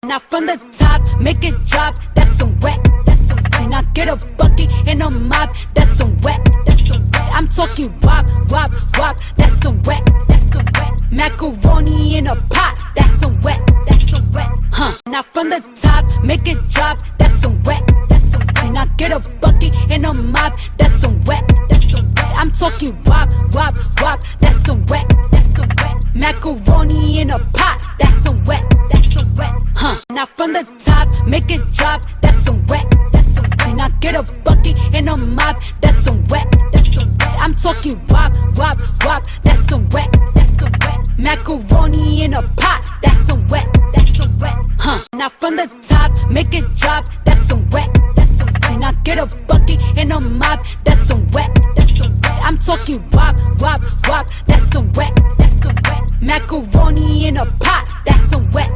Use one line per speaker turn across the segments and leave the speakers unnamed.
Now from the top, make it drop, that's some wet. Now get a bucket and a mop, that's some wet. I'm talking wop, wop, wop, that's some wet. Macaroni in a pot, that's some wet. Now from the top, make it drop, that's some wet. Now get a bucket and a mop, that's some wet. I'm talking wop, wop, wop, that's some wet. Macaroni in a pot, that's some wet. Now from the top, make it drop, that's some wet. Now get a bucket and a mop, that's some wet. I'm talking wop, wop, wop, that's some wet. Macaroni in a pot, that's some wet. Now from the top, make it drop, that's some wet. Now get a bucket and a mop, that's some wet. I'm talking wop, wop, wop, that's some wet. Macaroni in a pot, that's some wet.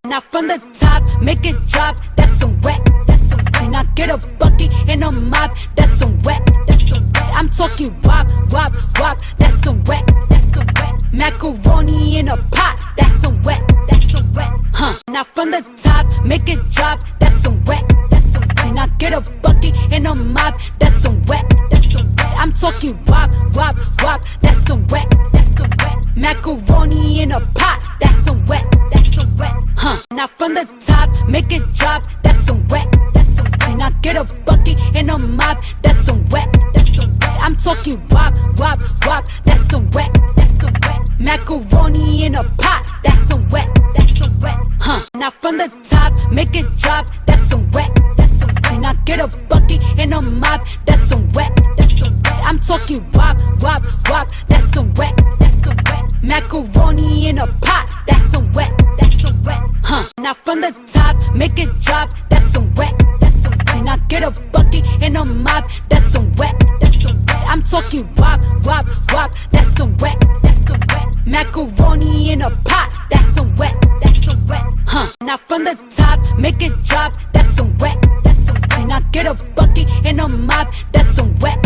Now from the top, make it drop, that's some wet. Now get a bucket and a mop, that's some wet. I'm talking wop, wop, wop, that's some wet. Macaroni in a pot, that's some wet. Now from the top, make it drop, that's some wet. Now get a bucket and a mop, that's some wet. I'm talking wop, wop, wop, that's some wet. Macaroni in a pot, that's some wet. Now from the top, make it drop, that's some wet. Now get a bucket and a mop, that's some wet. I'm talking wop, wop, wop, that's some wet. Macaroni in a pot, that's some wet. Now from the top, make it drop, that's some wet. Now get a bucket and a mop, that's some wet. I'm talking wop, wop, wop, that's some wet. Macaroni in a pot, that's some wet. Now from the top, make it drop, that's some wet. Now get a bucket and a mop, that's some wet. I'm talking wop, wop, wop, that's some wet. Macaroni in a pot, that's some wet. Now from the top, make it drop, that's some wet. Now get a bucket and a mop, that's some wet. I'm talking wop, wop, wop, that's some wet. Macaroni in a pot, that's some wet. Now from the top, make it drop, that's some wet. Now get a bucket and a mop, that's some wet.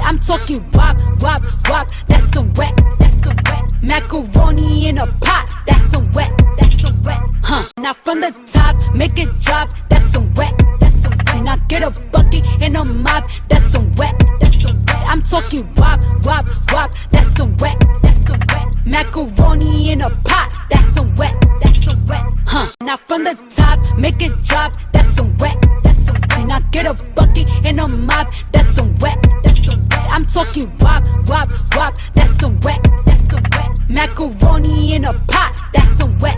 I'm talking wop, wop, wop, that's some wet. Macaroni in a pot, that's some wet. Now from the top, make it drop, that's some wet. Now get a bucket and a mop, that's some wet. I'm talking wop, wop, wop, that's some wet. Macaroni in a pot, that's some wet. Now from the top, make it drop, that's some wet. Now get a bucket and a mop, that's some wet. I'm talking wop, wop, wop, that's some wet. Macaroni in a pot, that's some wet.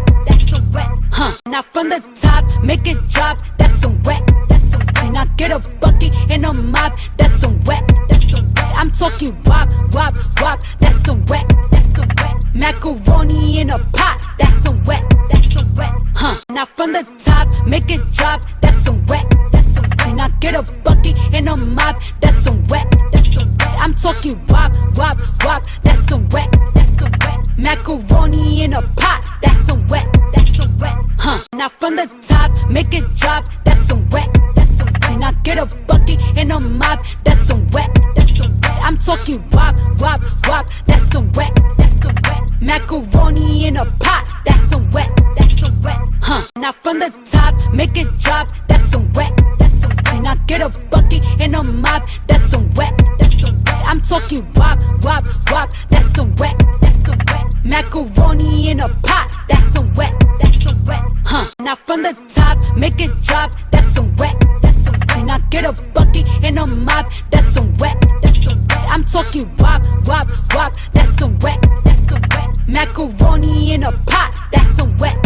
Now from the top, make it drop, that's some wet. Now get a bucket and a mop, that's some wet. I'm talking wop, wop, wop, that's some wet. Macaroni in a pot, that's some wet. Now from the top, make it drop, that's some wet. Now get a bucket and a mop, that's some wet. I'm talking wop, wop, wop, that's some wet. Macaroni in a pot, that's some wet. Now from the top, make it drop, that's some wet. Now get a bucket and a mop, that's some wet. I'm talking wop, wop, wop, that's some wet. Macaroni in a pot, that's some wet. Now from the top, make it drop, that's some wet. Now get a bucket and a mop, that's some wet. I'm talking wop, wop, wop, that's some wet. Macaroni in a pot, that's some wet.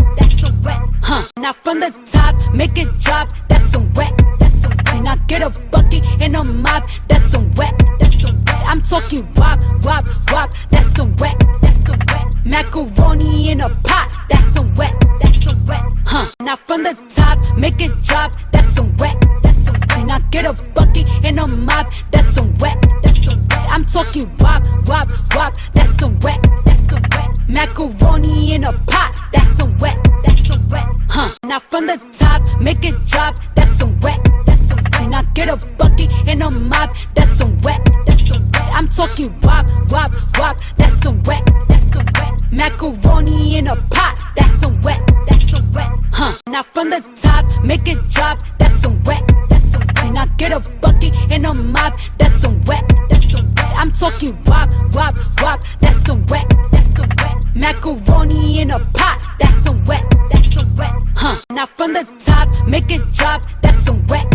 Now from the top, make it drop, that's some wet. Now get a bucket and a mop, that's some wet. I'm talking wop, wop, wop, that's some wet. Macaroni in a pot, that's some wet. Now from the top, make it drop, that's some wet. Now get a bucket and a mop, that's some wet. I'm talking wop, wop, wop, that's some wet. Macaroni in a pot, that's some wet. Now from the top, make it drop, that's some wet. Now get a bucket and a mop, that's some wet. I'm talking wop, wop, wop, that's some wet. Macaroni in a pot, that's some wet. Not from the top, make it drop, that's some wet. Now get a bucket and a mop, that's some wet. I'm talking wop, wop, wop, that's some wet. Macaroni in a pot, that's some wet. Now from the top, make it drop, that's some wet.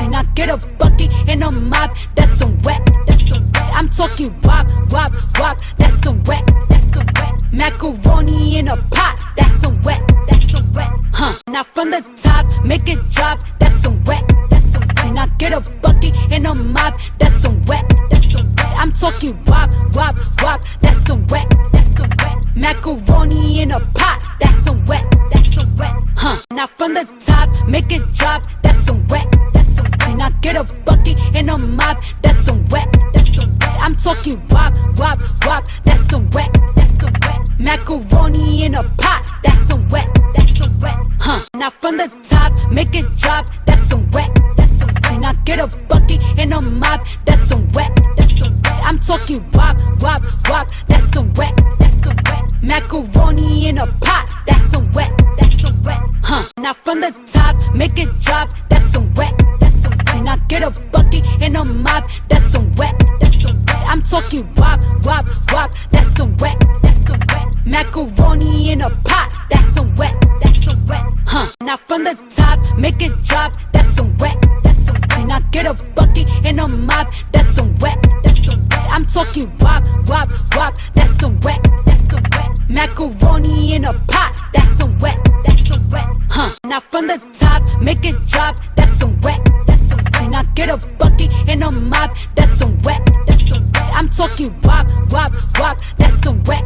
Now get a bucket and a mop, that's some wet. I'm talking wop, wop, wop, that's some wet. Macaroni in a pot, that's some wet. Now from the top, make it drop, that's some wet. Now get a bucket and a mop, that's some wet. I'm talking wop, wop, wop, that's some wet. Macaroni in a pot, that's some wet. Now from the top, make it drop, that's some wet. Now get a bucket and a mop, that's some wet. I'm talking wop, wop, wop, that's some wet. Macaroni in a pot, that's some wet. Now from the top, make it drop, that's some wet. Now get a bucket and a mop, that's some wet. I'm talking wop, wop, wop, that's some wet. Macaroni in a pot, that's some wet. Now from the top, make it drop, that's some wet. Now get a bucket and a mop, that's some wet. I'm talking wop, wop, wop, that's some wet. Macaroni in a pot, that's some wet. Now from the top, make it drop, that's some wet. Now get a bucket and a mop, that's some wet. I'm talking wop, wop, wop, that's some wet. Macaroni in a pot, that's some wet. Now from the top, make it drop, that's some wet. Now get a bucket and a mop, that's some wet. I'm talking wop, wop, wop, that's some wet.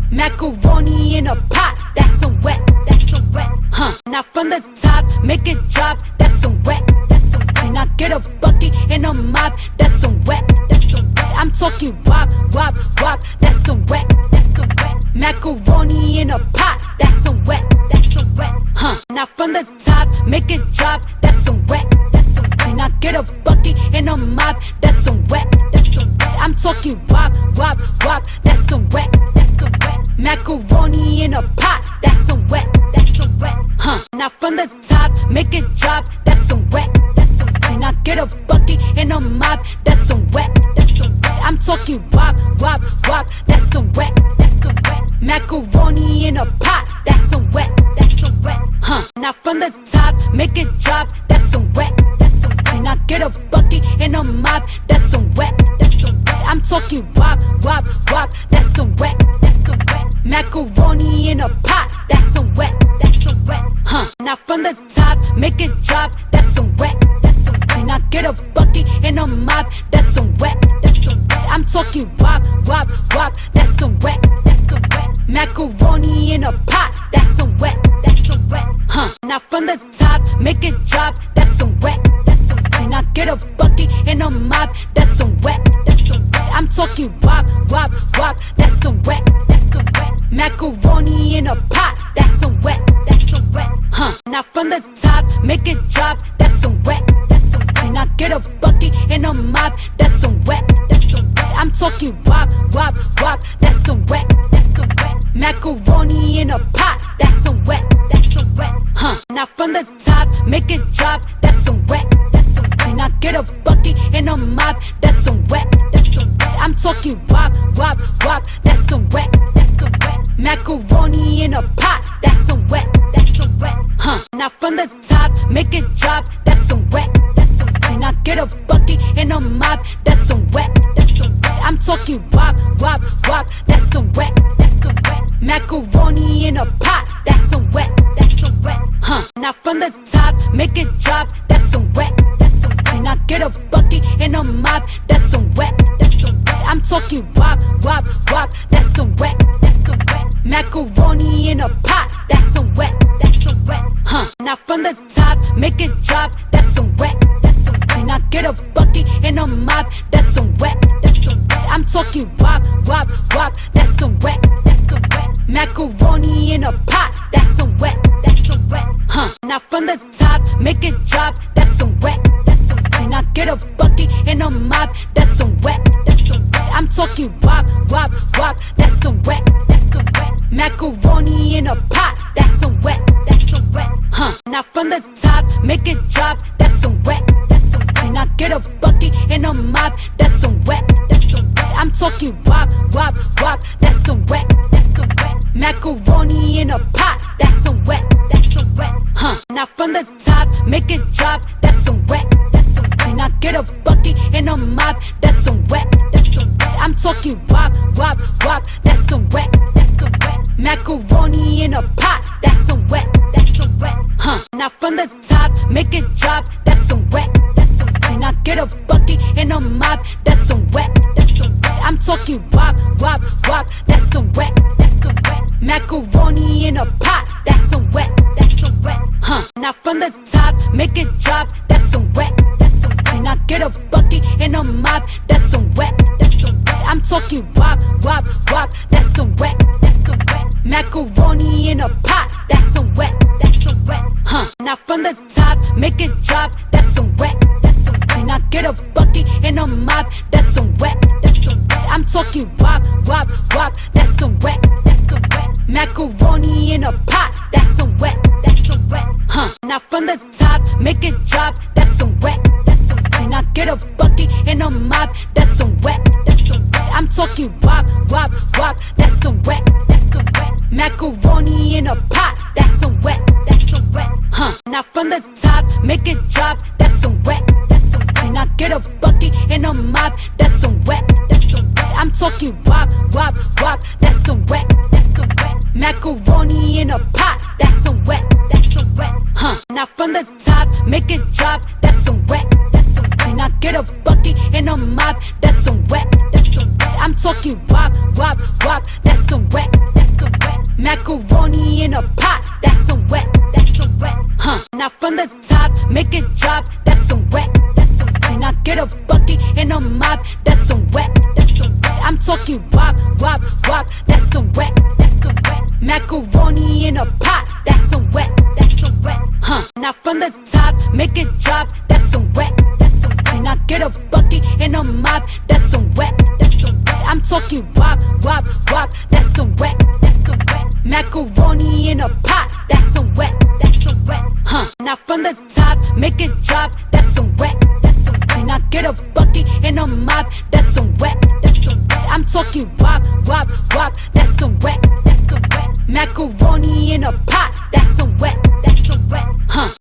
Macaroni in a pot, that's some wet. Now from the top, make it drop, that's some wet. Now get a bucket and a mop, that's some wet. I'm talking wop, wop, wop, that's some wet. Macaroni in a pot, that's some wet. Now from the top, make it drop, that's some wet. Now get a bucket and a mop, that's some wet. I'm talking wop, wop, wop, that's some wet. Macaroni in a pot, that's some wet. Now from the top, make it drop, that's some wet. Now get a bucket and a mop, that's some wet. I'm talking wop, wop, wop, that's some wet. Macaroni in a pot, that's some wet. Now from the top, make it drop, that's some wet. Now get a bucket and a mop, that's some wet. I'm talking wop, wop, wop, that's some wet. Macaroni in a pot, that's some wet. Now from the top, make it drop, that's some wet. Now get a bucket and a mop, that's some wet. I'm talking wop, wop, wop, that's some wet. Macaroni in a pot, that's some wet. Now from the top, make it drop, that's some wet. Now get a bucket and a mop, that's some wet. I'm talking wop, wop, wop, that's some wet. Macaroni in a pot, that's some wet. Now from the top, make it drop, that's some wet. Now get a bucket and a mop, that's some wet. I'm talking wop, wop, wop, that's some wet. Macaroni in a pot, that's some wet. Now from the top, make it drop, that's some wet. Now get a bucket and a mop, that's some wet. I'm talking wop, wop, wop, that's some wet. Macaroni in a pot, that's some wet. Now from the top, make it drop, that's some wet. Now get a bucket and a mop, that's some wet. I'm talking wop, wop, wop, that's some wet. Macaroni in a pot, that's some wet. Now from the top, make it drop, that's some wet. Now get a bucket and a mop, that's some wet. I'm talking wop, wop, wop, that's some wet. Macaroni in a pot, that's some wet. Now from the top, make it drop, that's some wet. Now get a bucket and a mop, that's some wet. I'm talking wop, wop, wop, that's some wet. Macaroni in a pot, that's some wet. Now from the top, make it drop, that's some wet. Now get a bucket and a mop, that's some wet. I'm talking wop, wop, wop, that's some wet. Macaroni in a pot, that's some wet. Now from the top, make it drop, that's some wet, that's some wet. Now get a bucket and a mop, that's some wet, that's some wet. I'm talking wop, wop, wop, that's some wet, that's some wet. Macaroni in a pot, that's some wet, that's some wet. Now from the top, make it drop, that's some wet, that's some wet. Now get a bucket and a mop, that's some wet, that's some wet. I'm talking wop, wop, wop, that's some wet, that's some wet. Macaroni in a pot, that's some wet, that's some wet. Now from the top, make it drop, that's some wet, that's some wet. Now get a bucket and a mop, that's some wet, that's some wet. I'm talking wop, wop, wop, that's some wet, that's some wet. Macaroni in a pot, that's some wet, that's some wet. Now from the top, make it drop, that's some wet, that's some wet. Now get a bucket and a mop, that's some wet, that's some wet. I'm talking wop, wop, wop, that's some wet, that's some wet. Macaroni in a pot, that's some wet, that's some wet. Now from the top, make it drop, that's some wet, that's some wet. Now get a bucket and a mop, that's some wet, that's some wet. I'm talking wop, wop, wop, that's some wet, that's some wet. Macaroni in a pot, that's some wet, that's some wet. Now from the top, make it drop, that's some wet, that's some wet. Now get a bucket and a mop, that's some wet, that's some wet. I'm talking wop, wop, wop, that's some wet, that's some wet. Macaroni in a pot, that's some wet, that's some wet. Now from the top, make it drop, that's some wet, that's some wet. Now get a bucket and a mop, that's some wet, that's some wet. I'm talking wop, wop, wop, that's some wet, that's some wet. Macaroni in a pot, that's some wet, that's some wet. Now from the top, make it drop, that's some wet, that's some wet. Now get a bucket and a mop, that's some wet, that's some wet. I'm talking wop, wop, wop, that's some wet, that's some wet. Macaroni in a pot, that's some wet, that's some wet. Now from the top, make it drop, that's some wet, that's some wet. Now get a bucket and a mop, that's some wet, that's some wet. I'm talking wop, wop, wop, that's some wet, that's some wet. Macaroni in a pot, that's some wet, that's some wet. Now from the top, make it drop, that's some wet, that's some wet. Now get a bucket and a mop, that's some wet, that's some wet. I'm talking wop, wop, wop, that's some wet, that's some wet. Macaroni in a pot, that's some wet, that's some wet. Now from the top, make it drop, that's some wet, that's some wet. Now get a bucket and a mop, that's some wet, that's some wet. I'm talking wop, wop, wop, that's some wet, that's some wet. Macaroni in a pot, that's some wet, that's some wet. Now from the top, make it drop, that's some wet, that's some wet. Now get a bucket and a mop, that's some wet, that's some wet. I'm talking wop, wop, wop, that's some wet, that's some wet. Macaroni in a pot, that's some wet, that's some wet.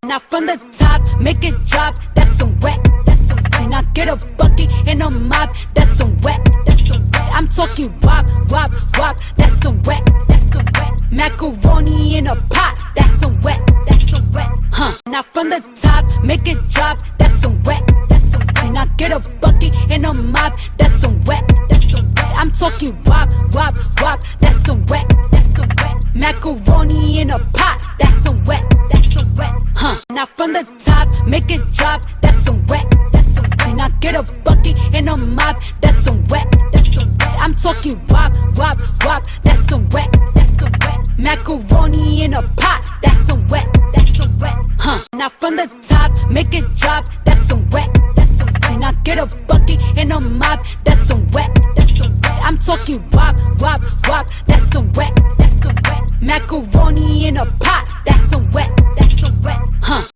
Now from the top, make it drop, that's some wet, that's some wet. Now get a bucket and a mop, that's some wet, that's some wet. I'm talking wop, wop, wop, that's some wet, that's some wet. Macaroni in a pot, that's some wet, that's some wet. Now from the top, make it drop, that's some wet, that's some wet. Now get a bucket and a mop, that's some wet, that's some wet. I'm talking wop, wop, wop, that's some wet, that's some wet. Macaroni in a pot, that's some wet, that's some wet. Now from the top, make it drop, that's some wet, that's some wet. Now get a bucket and a mop, that's some wet, that's some wet. I'm talking wop, wop, wop, that's some wet, that's some wet. Macaroni in a pot, that's some wet, that's some wet.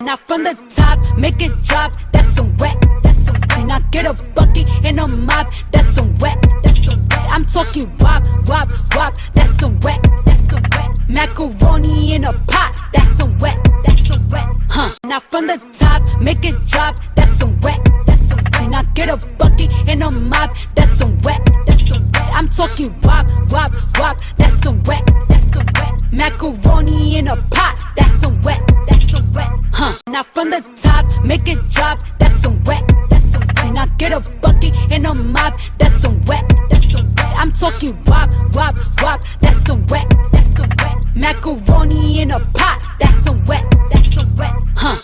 Now from the top, make it drop, that's some wet, that's some wet. Now get a bucket and a mop, that's some wet, that's some wet. I'm talking wop, wop, wop, that's some wet, that's some wet. Macaroni in a pot, that's some wet, that's some wet. Now from the top, make it drop, that's some wet, that's some wet. Now get a bucket and a mop, that's some wet, that's some wet. I'm talking wop, wop, wop, that's some wet, that's some wet. Macaroni in a pot, that's some wet, that's some wet. Now from the top, make it drop, that's some wet, that's some wet. Now get a bucket and a mop, that's some wet, that's some wet. I'm talking wop, wop, wop, that's some wet, that's some wet. Macaroni in a pot, that's some wet, that's some wet.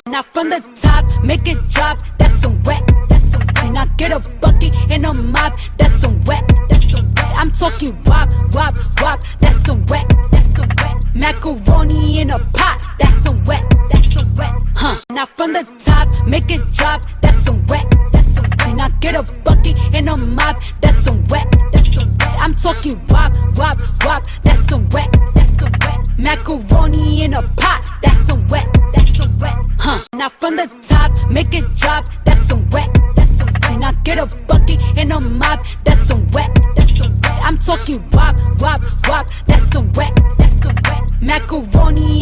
Now from the top, make it drop, that's some wet, that's some wet. Now get a bucket and a mop, that's some wet, that's some wet. I'm talking wop, wop, wop, that's some wet, that's some wet. Macaroni in a pot, that's some wet, that's some wet. Now from the top, make it drop, that's some wet, that's some wet. Now get a bucket and a mop, that's some wet, that's some wet. I'm talking wop, wop, wop, that's some wet, that's some wet. Macaroni in a pot, that's some wet, that's some wet.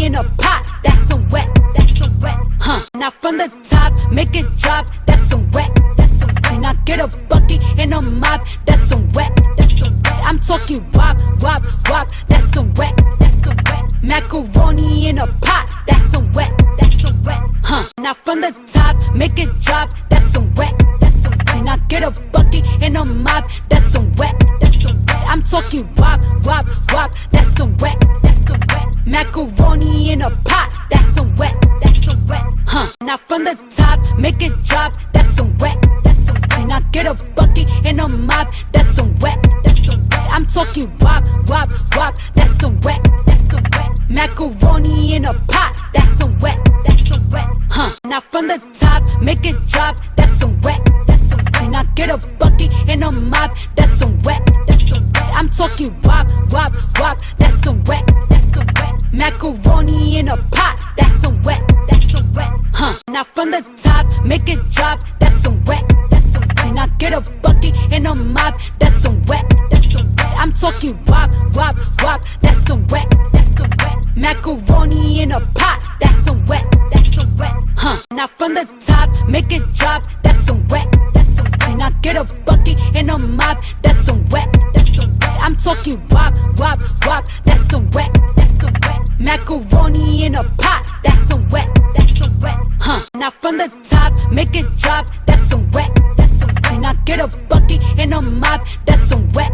in a pot, that's some wet, Now from the top, make it drop, that's some wet, Now get a bucket and a mop, that's some wet, I'm talking wop, wop, wop, that's some wet, Macaroni in a pot, that's some wet, Now from the top, make it drop, that's some wet, Now get a bucket and a mop, that's some wet, I'm talking wop, wop, wop, that's some wet, Macaroni in a pot, that's some wet, Now from the top, make it drop, that's some wet, Now get a bucket and a mop, that's some wet, I'm talking wop, wop, wop, that's some wet, Macaroni in a pot, that's some wet, Now from the top, make it drop, that's some wet, Now get a bucket and a mop, that's some wet, I'm talking wop, wop, wop, that's some wet, Macaroni in a pot, that's some wet, Now from the top, make it drop, that's some wet, Now get a bucket and a mop, that's some wet, I'm talking wop, wop, wop, that's some wet, Macaroni in a pot, that's some wet, Now from the top, make it drop, that's some wet, Now get a bucket and a mop, that's some wet, I'm talking wop, wop, wop, that's some wet, Macaroni in a pot, that's some wet, Now from the top, make it drop, that's some wet, Now get a bucket and a mop, that's some wet,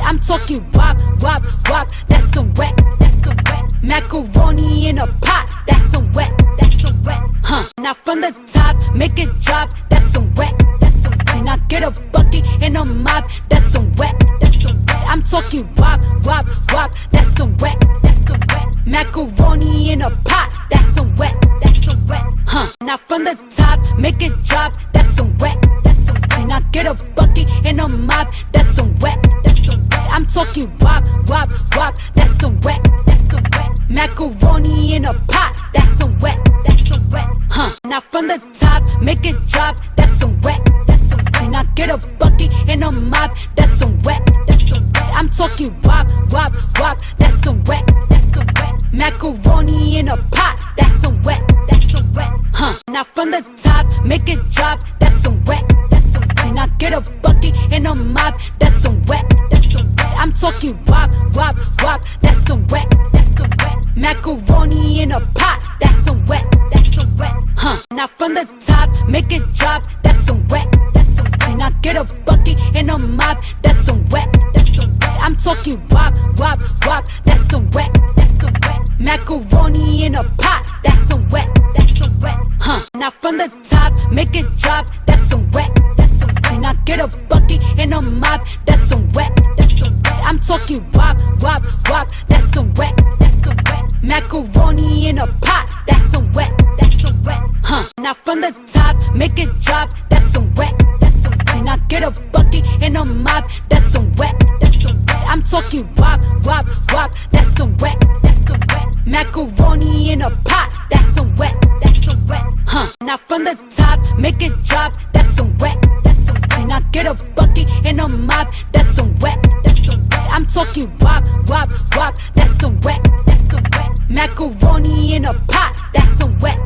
I'm talking wop, wop, wop, that's some wet, Macaroni in a pot, that's some wet, Now from the top, make it drop, that's some wet, Now get a bucket and a mop, that's some wet, I'm talking wop, wop, wop, that's some wet, Macaroni in a pot, that's some wet, Now from the top, make it drop, that's some wet, Now get a bucket and a mop, that's some wet, I'm talking wop, wop, wop, that's some wet, Macaroni in a pot, that's some wet, Now from the top, make it drop, that's some wet, Now get a bucket and a mop, that's some wet, I'm talking wop, wop, wop, that's some wet, Macaroni in a pot, that's some wet, Now from the top, make it drop, that's some wet, Now get a bucket and a mop, that's some wet, I'm talking wop, wop, wop, that's some wet, Macaroni in a pot, that's some wet, Now from the top, make it drop, that's some wet, Now get a bucket and a mop, that's some wet, I'm talking wop, wop, wop, that's some wet, Macaroni in a pot, that's some wet, Now from the top, make it drop, that's some wet, Now get a bucket and a mop, that's some wet, I'm talking wop, wop, wop, that's some wet, Macaroni in a pot, that's some wet, Now from the top, make it drop, that's some wet, Now get a bucket and a mop, that's some wet, I'm talking wop, wop, wop, that's some wet, Macaroni in a pot, that's some wet, Now from the top, make it drop, that's some wet, Now get a bucket and a mop, that's some wet, I'm talking wop, wop, wop, that's some wet, Macaroni in a pot, that's some wet,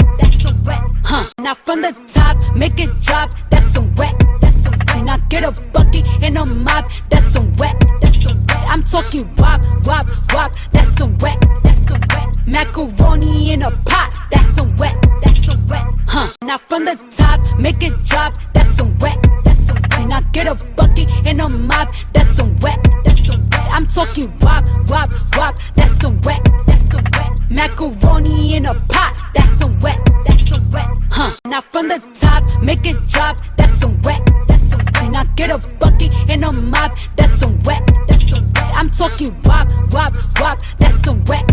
Now from the top, make it drop, that's some wet, Now get a bucket and a mop, that's some wet, I'm talking wop, wop, wop, that's some wet, Macaroni in a pot, that's some wet, Now from the top, make it drop, that's some wet, Now get a bucket and a mop, that's some wet, I'm talking wop, wop, wop, that's some wet, Macaroni in a pot, that's some wet, Now from the top, make it drop, that's some wet, Now get a bucket and a mop, that's some wet, I'm talking wop, wop, wop, that's some wet,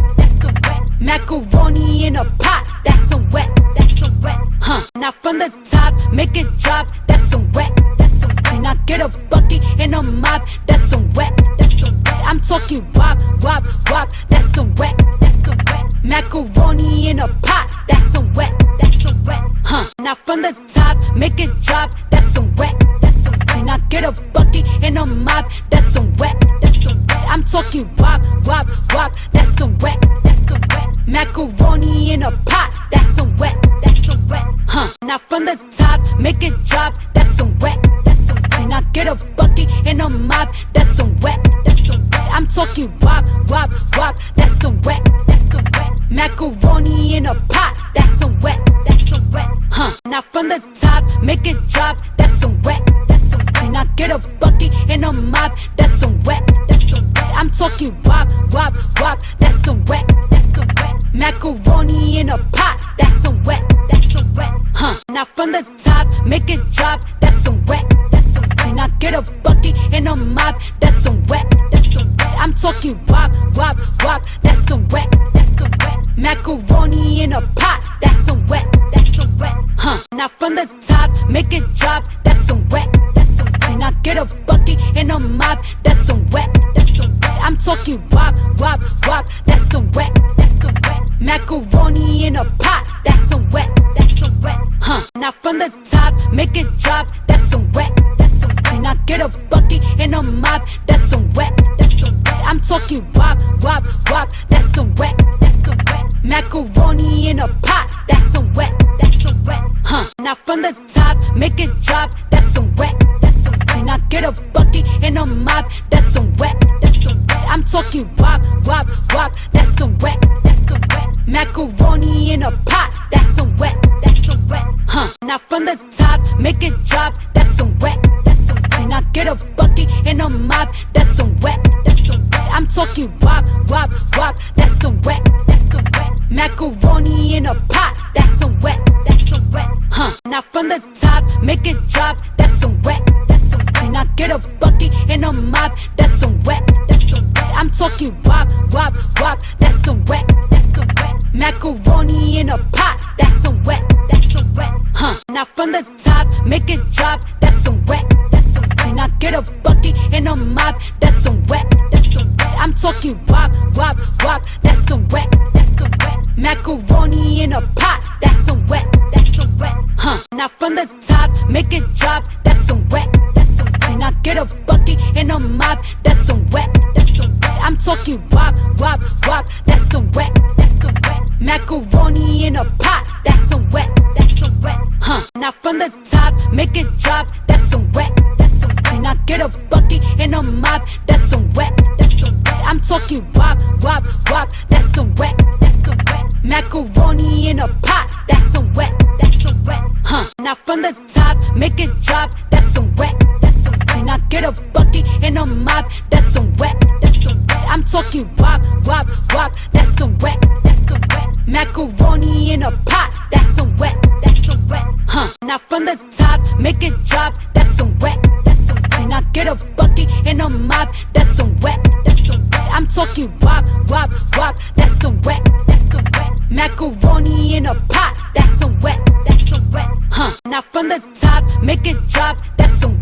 Macaroni in a pot, that's some wet, Now from the top, make it drop, that's some wet, Now get a bucket and a mop, that's some wet, I'm talking wop, wop, wop, that's some wet, Macaroni in a pot, that's some wet, Now from the top, make it drop, that's some wet, Now get a bucket and a mop, that's some wet, I'm talking wop, wop, wop, that's some wet, Macaroni Macaroni in a pot, that's some wet, that's some wet. Now from the top, make it drop, that's some wet, that's some wet. Now get a bucket and a mop, that's some wet, that's some wet. I'm talking wop, wop, wop, that's some wet, that's some wet. Macaroni in a pot, that's some wet, that's some wet. Now from the top, make it drop, that's some wet, that's some wet. Now get a bucket and a mop, that's some wet, that's some wet. I'm talking wop, wop, wop, that's some wet, that's some wet. Macaroni in a pot, that's some wet, that's some wet. Now from the top, make it drop, that's some wet, that's some wet. Now get a bucket and a mop, that's some wet, that's some wet. I'm talking wop, wop, wop, that's some wet, that's some wet. Macaroni in a pot, that's some wet, that's some wet. Now from the top, make it drop, that's some wet, that's some wet. Now get a bucket and a mop, that's some wet, that's some wet. I'm talking wop, wop, wop, that's some wet, that's some wet. Macaroni in a pot, that's some wet, that's some wet. Now from the top, make it drop, that's some wet, that's some wet. Now get a bucket and a mop, that's some wet, that's some wet. I'm talking wop, wop, wop, that's some wet, that's some wet. Macaroni in a pot, that's some wet, that's some wet. Now from the top, make it drop, that's some wet, that's some wet. Now get a bucket and a mop, that's some wet, that's some wet. I'm talking wop, wop, wop, that's some wet, that's some wet. Macaroni in a pot, that's some wet, that's some wet. Now from the top, make it drop, that's some wet, that's some wet. Now get a bucket and a mop, that's some wet, that's some wet. I'm talking wop, wop, wop, that's some wet, that's some wet. Macaroni in a pot, that's some wet, that's some wet. Now from the top, make it drop, that's some wet, that's some wet. Now get a bucket and a mop, that's some wet, that's some wet. I'm talking wop, wop, wop, that's some wet, that's some wet. Macaroni in a pot, that's some wet, that's some wet. Now from the top, make it drop, that's some wet, that's some wet. Now get a bucket and a mop, that's some wet, that's some wet. I'm talking wop, wop, wop, that's some wet, that's some wet. Macaroni in a pot, that's some wet, that's some wet. Now from the top, make it drop, that's some wet, that's some wet. Now get a bucket and a mop, that's some wet, that's some wet. I'm talking wop, wop, wop, that's some wet, that's some wet. Macaroni in a pot, that's some wet, that's some wet. Now from the top, make it drop, that's some wet, that's some wet. Now get a bucket and a mop, that's some wet, that's some wet. I'm talking wop, wop, wop, that's some wet, that's some wet. Macaroni in a pot, that's some wet, that's some wet. Now from the top, make it drop, that's some wet, that's some wet. Now get a bucket and a mop, that's some wet, that's some wet. I'm talking wop, wop, wop, that's some wet, that's some wet. Macaroni in a pot, that's some wet, that's some wet. Now from the top, make it drop, that's some wet, that's some wet. Now get a bucket and a mop, that's some wet, that's some wet. I'm talking wop, wop, wop, that's some wet, that's some wet. Macaroni in a pot, that's some wet, that's some wet. Now from the top, make it drop, that's some wet, that's some wet. Now get a bucket and a mop, that's some wet, that's some wet. I'm talking wop, wop, wop, that's some wet, that's some wet. Macaroni in a pot, that's some wet, that's some wet. Now from the top, make it drop, that's some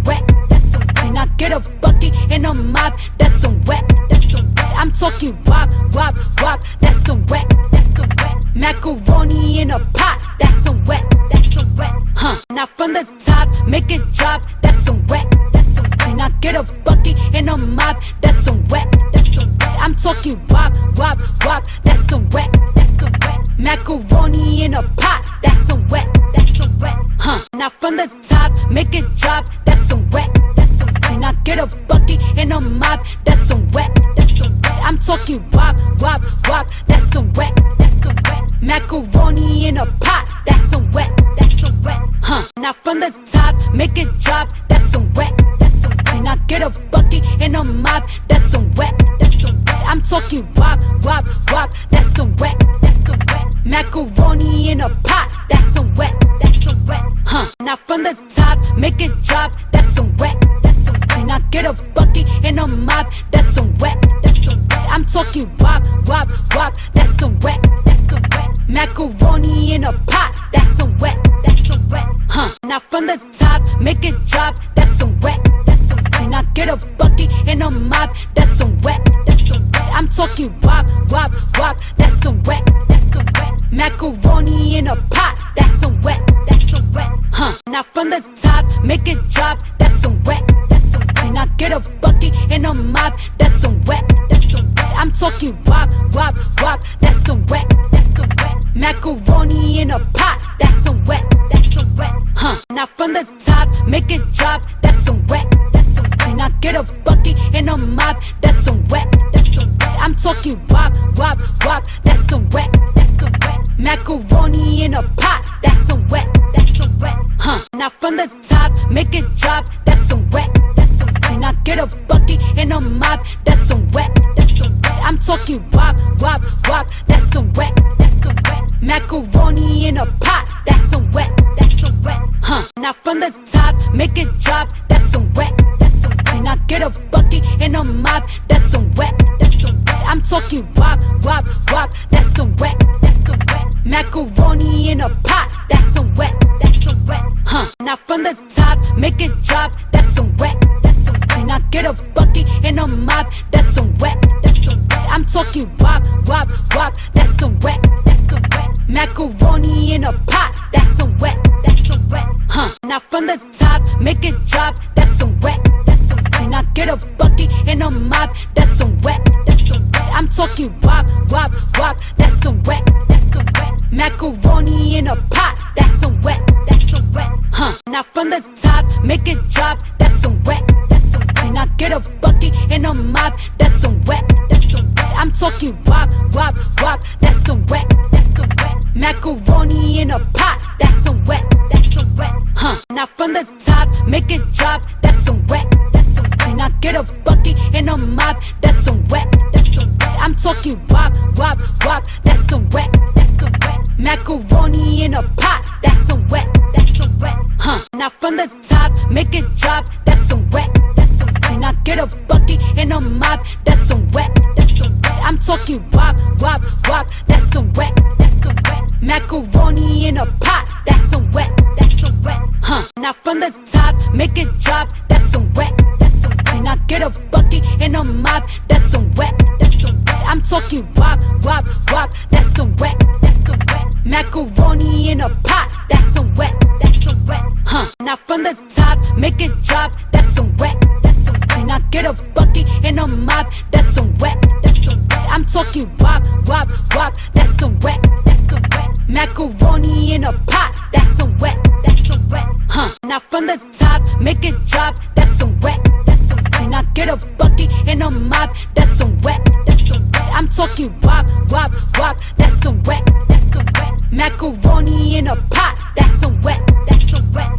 wet, that's some wet. Now get a bucket and a mop, that's some wet, that's some wet. I'm talking wop, wop, wop, that's some wet, that's some wet. Macaroni in a pot, that's some wet, that's some wet. Now from the top, make it drop, that's some wet, that's some wet. Now get a bucket and a mop, that's some wet, that's some wet. I'm talking wop, wop, wop, that's some wet, that's some wet. Macaroni in a pot, that's some wet, that's some wet. Now from the top, make it drop, that's some wet, that's some wet. Now get a bucket and a mop, that's some wet, that's some wet. I'm talking wop, wop, wop, that's some wet, that's some wet. Macaroni in a pot, that's some wet, that's some wet. Now from the top, make it drop, that's some wet, that's some wet. Now get a bucket and a mop, that's some wet, that's some wet. I'm talking wop, wop, wop, that's some wet, that's some wet. Macaroni in a pot, that's some wet, that's some wet. Now from the top, make it drop, that's some wet, that's some wet. Now get a bucket and a mop, that's some wet, that's some wet. I'm talking wop, wop, wop, that's some wet, that's some wet. Macaroni in a pot, that's some wet, that's some wet. Now from the top, make it drop, that's some wet, that's some wet. Now get a bucket and a mop, that's some wet, that's some wet. I'm talking wop, wop, wop, that's some wet, that's some wet. Macaroni in a pot, that's some wet, that's some wet. Now from the top, make it drop, that's some wet, that's some wet. Now get a bucket and a mop, that's some wet, that's some wet. I'm talking wop, wop, wop, that's some wet, that's some wet. Macaroni in a pot, that's some wet, that's some wet. Now from the top, make it drop, that's some wet, that's some wet. Now get a bucket and a mop, that's some wet, that's some wet. I'm talking wop, wop, wop, that's some wet, that's some wet. Macaroni in a pot, that's some wet, that's some wet. Now from the top, make it drop, that's some wet, that's some wet. Now get a bucket and a mop, that's some wet, that's some wet. I'm talking wop, wop, wop, that's some wet, that's some wet. Macaroni in a pot, that's some wet, that's some wet. Now from the top, make it drop, that's some wet, that's some wet. Now get a bucket and a mop, that's some wet, that's some wet. I'm talking wop, wop, wop, that's some wet, that's some wet. Macaroni in a pot, that's some wet, that's some wet. Now from the top, make it drop, that's some wet, that's some wet. Now get a bucket and a mop, that's some wet, that's some wet. I'm talking wop, wop, wop, that's some wet, that's some wet. Macaroni in a pot, that's some wet, that's some wet. Now from the top, make it drop, that's some wet, that's some wet. Now get a bucket and a mop, that's some wet, that's some wet. I'm talking wop, wop, wop, that's some wet, that's some wet. Macaroni in a pot, that's some wet, that's some wet. Now from the top, make it drop, that's some wet, that's some wet. Now get a bucket and a mop, that's some wet, that's some wet. I'm talking wop, wop, wop, that's some wet, that's some wet. Macaroni in a pot, that's some wet, that's some wet. Now from the top, make it drop, that's some wet, that's some wet. Now get a bucket and a mop, that's some wet, that's some wet. I'm talking wop, wop, wop, that's some wet, that's some wet. Macaroni in a pot, that's some wet, that's some wet. Now from the top, make it drop, that's some wet, that's some wet. Now get a bucket and a mop, that's some wet, that's some wet. I'm talking wop, wop, wop, that's some wet, that's some wet. Macaroni in a pot, that's some wet, that's some wet. Now from the top, make it drop, that's some wet, that's some wet. Now get a bucket and a mop, that's some wet, that's some wet. I'm talking wop, wop, wop, that's some wet, that's some wet. Macaroni in a pot, that's some wet, that's some wet. Now from the top, make it drop, that's some wet, that's some wet. Now get a bucket and a mop, that's some wet, that's some wet. I'm talking wop, wop, wop, that's some wet, that's some wet. Macaroni in a pot, that's some wet, that's some wet. Now from the top, make it drop, that's some wet, that's some wet. Now get a bucket and a mop, that's some wet, that's some wet. I'm talking wop, wop, wop, that's some wet, that's some wet. Macaroni in a pot, that's some wet, that's some wet. Now from the top, make it drop, that's some wet, that's some wet. Now get a bucket and a mop, that's some wet, that's some wet. I'm talking wop, wop, wop, that's some wet, that's some wet. Macaroni in a pot, that's some wet, that's some wet.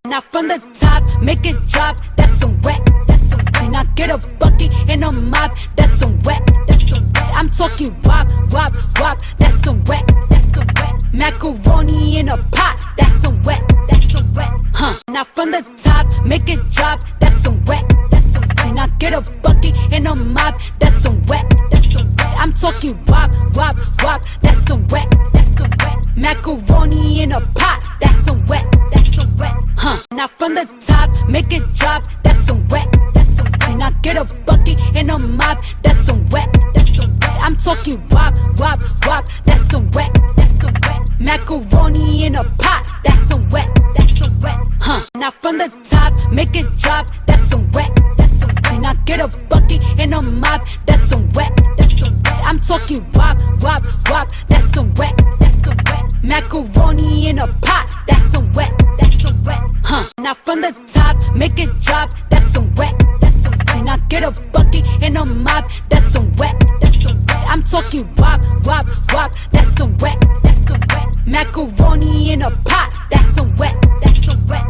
Now from the top, make it drop, that's some wet, that's some wet. Now get a bucket and a mop, that's some wet, that's some wet. I'm talking wop, wop, wop, that's some wet, that's some wet. Macaroni in a pot, that's some wet, that's some wet. Now from the top, make it drop, that's some wet, that's some wet. Now get a bucket and a mop, that's some wet, that's some wet. I'm talking wop, wop, wop, that's some wet, that's some wet. Macaroni in a pot, that's some wet, that's some wet. Now from the top, make it drop, that's some wet, that's some wet. Now get a bucket and a mop, that's some wet, that's some wet. I'm talking wop, wop, wop, that's some wet, that's some wet. Macaroni in a pot, that's some wet, that's some wet. Now from the top, make it drop, that's some wet, that's some wet. Now get a bucket and a mop, that's some wet, that's some wet. I'm talking wop, wop, wop, that's some wet, that's some wet. Macaroni in a pot, that's some wet, that's some wet.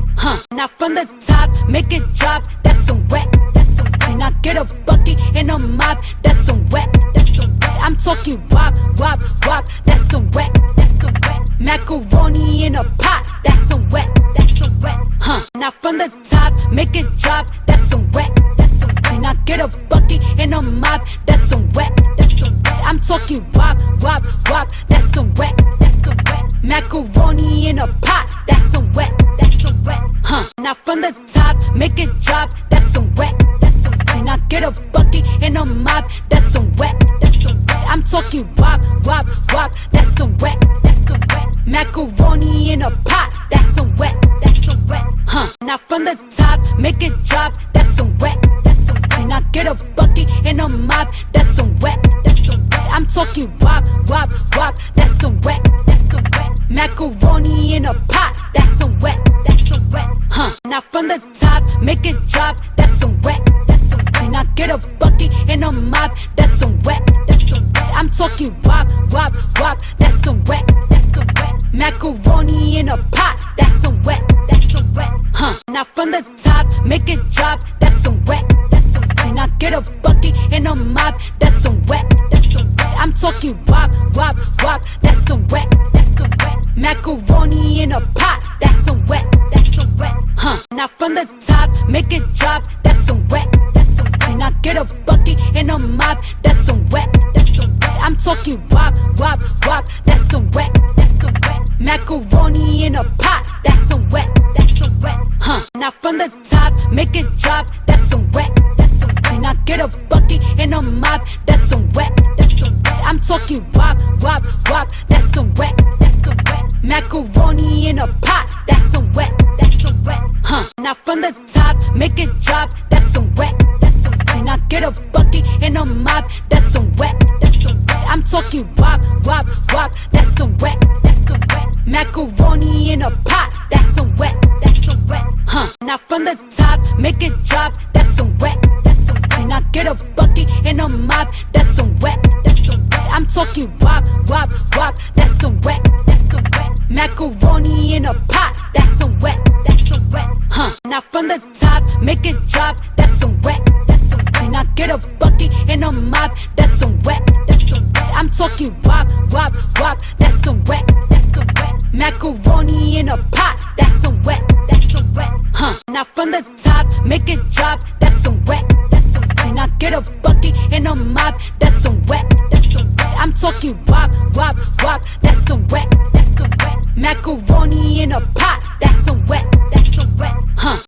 Now from the top, make it drop, that's some wet, that's some wet. Now get a bucket and a mop, that's some wet, that's some wet. I'm talking wop, wop, wop, that's some wet, that's some wet. Macaroni in a pot, that's some wet, that's some wet. Now from the top, make it drop, that's some wet, that's some wet. Now get a bucket and a mop, that's some wet, that's some wet. I'm talking wop, wop, wop, that's some wet, that's some wet. Macaroni in a pot, that's some wet, that's some wet. Now from the top, make it drop, that's some wet, that's some wet. Now get a bucket and a mop, that's some wet. I'm talking wop, wop, wop, that's some wet, that's some wet. Macaroni in a pot, that's some wet, that's some wet. Now from the top, make it drop, that's some wet, that's some wet. Now get a bucket and a mop, that's some wet, that's some wet. I'm talking wop, wop, wop, that's some wet, that's some wet. Macaroni in a pot, that's some wet, that's some wet. Now from the top, make it drop, that's some wet, that's some wet. Now get a bucket and a mop, that's some wet, that's some wet. I'm talking wop, wop, wop, that's some wet, that's some wet. Macaroni in a pot, that's some wet, that's some wet. Now from the top, make it drop, that's some wet, that's some wet. Now get a bucket and a mop, that's some wet, that's some wet. I'm talking wop, wop, wop, that's some wet, that's some wet. Macaroni in a pot, that's some wet, that's some wet. Now from the top, make it drop, that's some wet, that's some wet. Now get a bucket and a mop, that's some wet, that's some wet. I'm talking wop, wop, wop, that's some wet, that's some wet. Macaroni in a pot, that's some wet, that's some wet. Now from the top, make it drop, that's some wet, that's some wet. Now get a bucket and a mop, that's some wet, that's some wet. I'm talking wop, wop, wop, that's some wet, that's some wet. Macaroni in a pot, that's some wet, that's some wet. Now from the top, make it drop, that's some wet, that's some wet. Now get a bucket and a mop, that's some wet, that's some wet. I'm talking wop, wop, wop, that's some wet, that's some wet. Macaroni in a pot, that's some wet, that's some wet. Now from the top, make it drop, that's some wet, that's some wet. Now get a bucket and a mop, that's some wet, that's some wet. I'm talking wop, wop, wop, that's some wet, that's some wet. Macaroni in a pot, that's some wet, that's some wet. Now from the top, make it drop, that's some wet, that's some wet. Now get a bucket and a mop, that's some wet, that's some wet. I'm talking wop, wop, wop, that's some wet, that's some wet. Macaroni in a pot, that's some wet, that's some wet. Now from the top, make it drop, that's some wet, that's some wet. Now get a bucket and a mop, that's some wet, that's some wet. I'm talking wop, wop, wop, that's some wet, that's some wet. Macaroni in a pot, that's some wet, that's some wet. Now from the top, make it drop, that's some wet, that's some wet. Now get a bucket and a mop, that's some wet, that's some wet. I'm talking wop, wop, wop, that's some wet, that's some wet. Macaroni in a pot, that's some wet, that's some wet.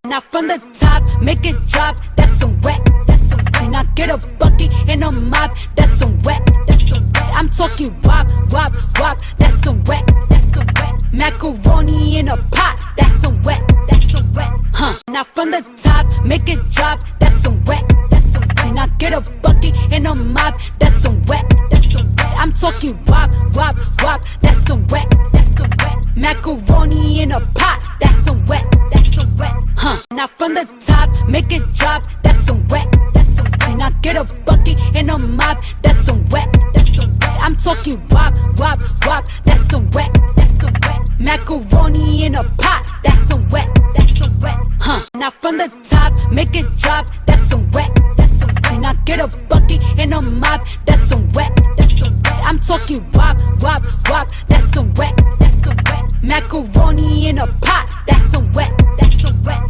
Now from the top, make it drop, that's some wet, that's some wet. Now get a bucket and a mop, that's some wet, that's some wet. I'm talking wop, wop, wop, that's some wet, that's some wet. Macaroni in a pot, that's some wet, that's some wet. Now from the top, make it drop, that's some wet, that's some wet. Now get a bucket and a mop, that's some wet, that's some wet. I'm talking wop, wop, wop, that's some wet, that's some wet. Macaroni in a pot, that's some wet, that's some wet. Now from the top, make it drop, that's some wet, that's some wet. Now get a bucket and a mop, that's some wet, that's some wet. I'm talking wop, wop, wop, that's some wet, that's some wet. Macaroni in a pot, that's some wet, that's some wet. Now from the top, make it drop, that's some wet, that's some wet. Now get a bucket and a mop, that's some wet, that's some wet. I'm talking wop, wop, wop, that's some wet, that's some wet. Macaroni in a pot, that's some wet, that's some wet.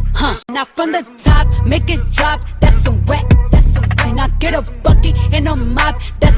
Now from the top, make it drop, that's some wet, that's some wet. Now get a bucket and a mop, that's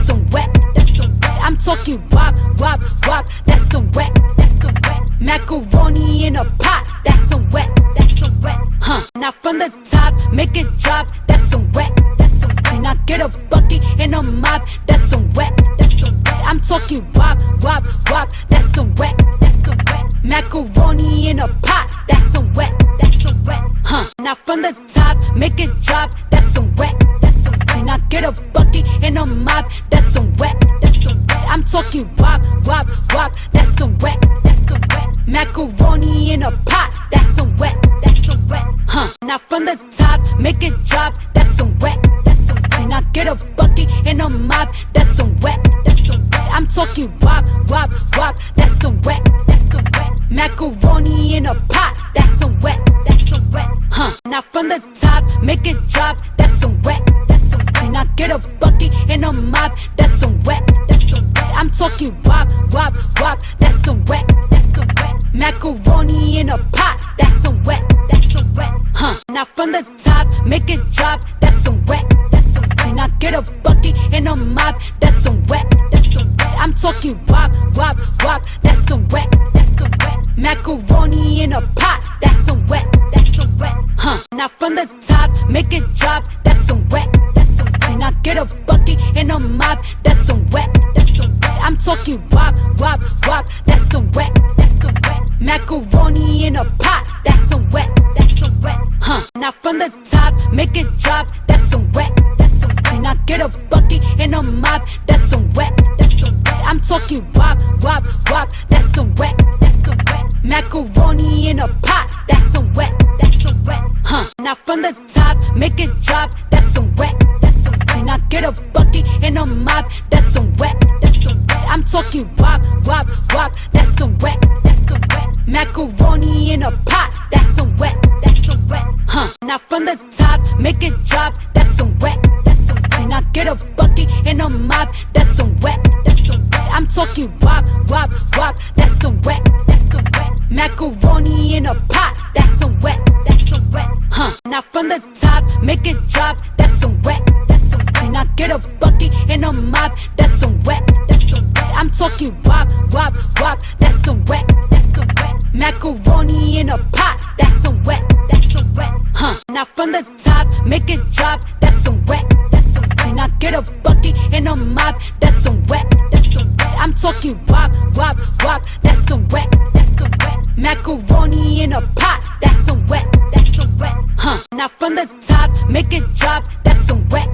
some wet, that's some wet. I'm talking wop, wop, wop, that's some wet, that's some wet. Macaroni in a pot, that's some wet, that's some wet. Now from the top, make it drop, that's some wet, that's some wet. Now get a bucket and a mop, that's some wet, that's some wet. I'm talking wop, wop, wop, that's some wet, that's some wet. Macaroni in a pot, that's some wet, that's some wet. Now from the top, make it drop, that's some wet, that's some wet. Now get a bucket and a mop, that's some wet, that's some wet. I'm talking wop, wop, wop, that's some wet, that's some wet. Macaroni in a pot, that's some wet, that's some wet. Now from the top, make it drop, that's some wet, that's some wet. Now get a bucket and a mop, that's some wet, that's some wet. I'm talking wop, wop, wop, that's some wet, that's some wet. Macaroni in a pot, that's some wet, that's some wet. Now from the top, make it drop, that's some wet, that's some wet. Now get a bucket and a mop, that's some wet, that's some wet. I'm talking wop, wop, wop, that's some wet, that's some wet. Macaroni in a pot, that's some wet, that's some wet. Now from the top, make it drop, that's some wet, that's some wet. Now get a bucket and a mop, that's some wet, that's in a pot, that's some wet, huh? Now from the top, make it drop, that's some wet, Now get a bucket and a mop, that's some wet, I'm talking wop, wop, wop, that's some wet, Macaroni in a pot, that's some wet, huh? Now from the top, make it drop, that's some wet, Now get a bucket and a mop, that's some wet, I'm talking wop, wop, wop, that's some wet, Macaroni in a pot, that's some wet, huh? Now from the top, make it drop, that's some wet, Now get a bucket and a mop, that's some wet, I'm talking wop, wop, wop, that's some wet, Macaroni in a pot, that's some wet, huh? Now from the top, make it drop, that's some wet, Now get a bucket and a mop, that's some wet, I'm talking wop, wop, wop, that's some wet, Macaroni in a pot, that's some wet, huh? Now from the top, make it drop, that's some wet, Now get a bucket and a mop, that's some wet, I'm talking wop, wop, wop, that's some wet, Macaroni in a pot, that's some wet, huh? Now from the top, make it drop, that's some wet, Now get a bucket and a mop, that's some wet, I'm talking wop, wop, wop, that's some wet, Macaroni in a pot, that's some wet, huh? Now from the top, make it drop, that's some wet,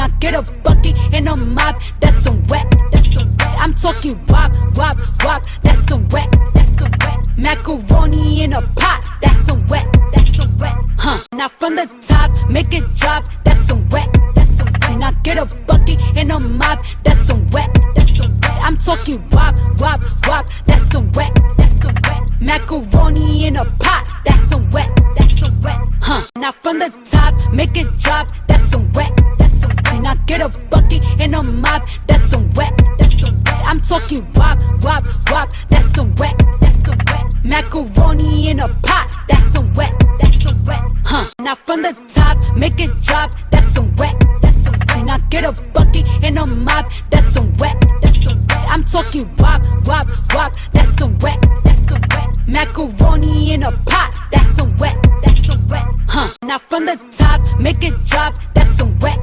Now get a bucket and a mop, that's some wet, I'm talking wop, wop, wop, that's some wet, Macaroni in a pot, that's some wet, huh? Now from the top, make it drop, that's some wet, Now get a bucket and a mop, that's some wet, I'm talking wop, wop, wop, that's some wet, Macaroni in a pot, that's some wet, huh? Now from the top, make it drop, that's some wet, Now get a bucket and a mop, that's some wet, I'm talking wop, wop, wop, that's some wet, Macaroni in a pot, that's some wet, huh? Now from the top, make it drop, that's some wet, Now get a bucket and a mop, that's some wet, I'm talking wop, wop, wop, that's some wet, Macaroni in a pot, that's some wet, huh? Now from the top, make it drop, that's some wet, Now get a bucket and a mop, that's some wet, I'm talking wop, wop, wop, that's some wet, Macaroni in a pot, that's some wet, huh? Now from the top, make it drop, that's some wet,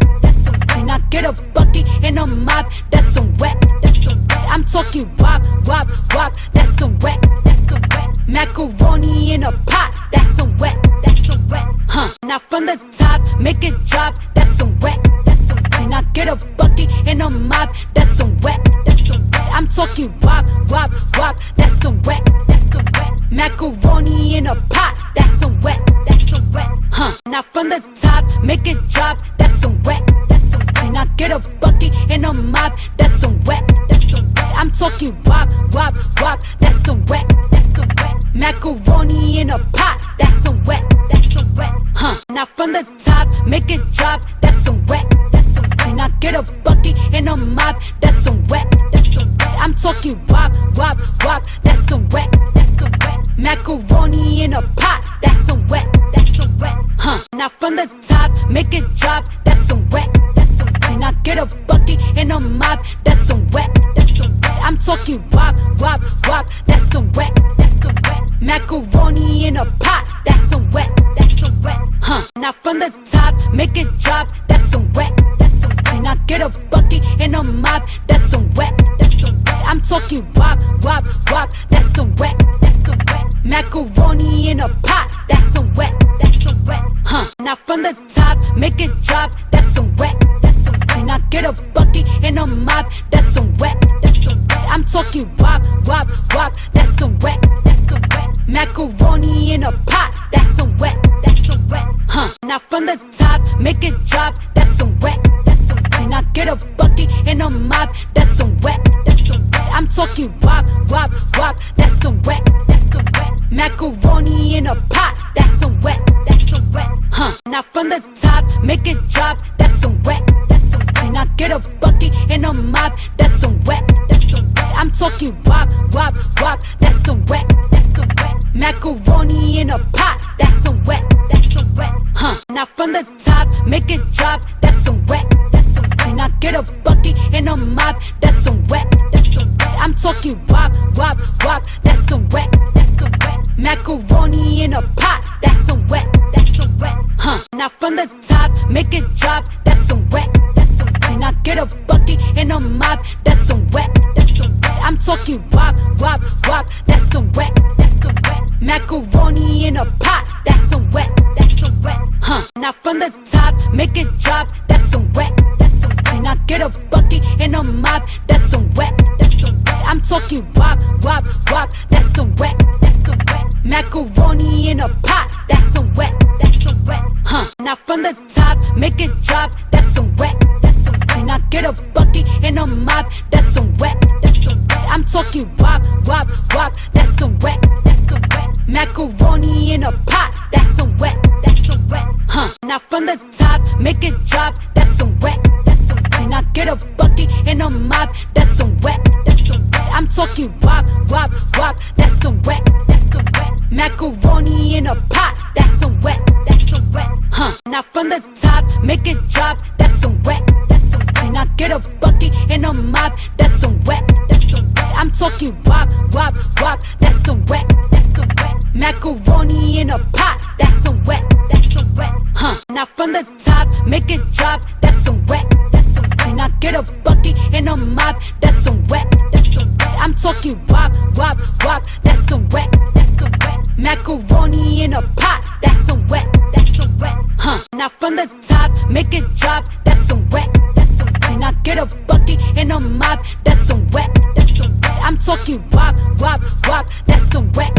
Now get a bucket and a mop, that's some wet, I'm talking wop, wop, wop, that's some wet, Macaroni in a pot, that's some wet, huh? Now from the top, make it drop, that's some wet, Now get a bucket and a mop, that's some wet, I'm talking wop, wop, wop, that's some wet, Macaroni in a pot, that's some wet, huh? Now from the top, make it drop, that's some wet, Now get a bucket and a mop, that's some wet, I'm talking wop, wop, wop, that's some wet, Macaroni in a pot, that's some wet, huh? Now from the top, make it drop, that's some wet, Now get a bucket and a mop, that's some wet, I'm talking wop, wop, wop, that's some wet, Macaroni in a pot, that's some wet, huh? Now from the top, make it drop, that's some wet, Now get a bucket and a mop, that's some wet, I'm talking wop, wop, wop, that's some wet, Macaroni in a pot, that's some wet, huh? Now from the top, make it drop, that's some wet, Now get a bucket and a mop, that's some wet, I'm talking wop, wop, wop, that's some wet, Macaroni in a pot, that's some wet, huh? Now from the top, make it drop, that's some wet, Now get a bucket and a mop, that's some wet, I'm talking wop, wop, wop, that's some wet, Macaroni in a pot, that's some wet, huh? Now from the top, make it drop, that's some wet, Now get a bucket and a mop, that's some wet, I'm talking wop, wop, wop, that's some wet, Macaroni in a pot, that's some wet, huh? Now from the top, make it drop, that's some wet, Now get a bucket and a mop, that's some wet, I'm talking wop, wop, wop, that's some wet, Macaroni in a pot, that's some wet, huh? Now from the top, make it drop, that's some wet, Now get a bucket and a mop, that's some wet, I'm talking wop, wop, wop, that's some wet, Macaroni in a pot, that's some wet, huh? Now from the top, make it drop, that's some wet, Now get a bucket and a mop, that's some wet, I'm talking wop, wop, wop, that's some wet, Macaroni in a pot, that's some wet, huh? Now from the top, make it drop, that's some wet, Now get a bucket and a mop, that's some wet, I'm talking wop, wop, wop, that's some wet, Macaroni in a pot, that's some wet, huh? Now from the top, make it drop, that's some wet, Now get a bucket and a mop, that's some wet, I'm talking wop, wop, wop, that's some wet, Macaroni in a pot, that's some wet, huh? Now from the top, make it drop, that's some wet, Now get a bucket and a mop, that's some wet, I'm talking wop, wop, wop, that's some wet, Macaroni in a pot, that's some wet, huh? Now from the top, make it drop, that's some wet, Now get a bucket and a mop, that's some wet, I'm talking wop, wop, wop, that's some wet, Macaroni in a pot, that's some wet, huh? Now from the top, make it drop, that's some wet, Now get a bucket and a mop, that's some wet, I'm talking wop, wop, wop, that's some wet,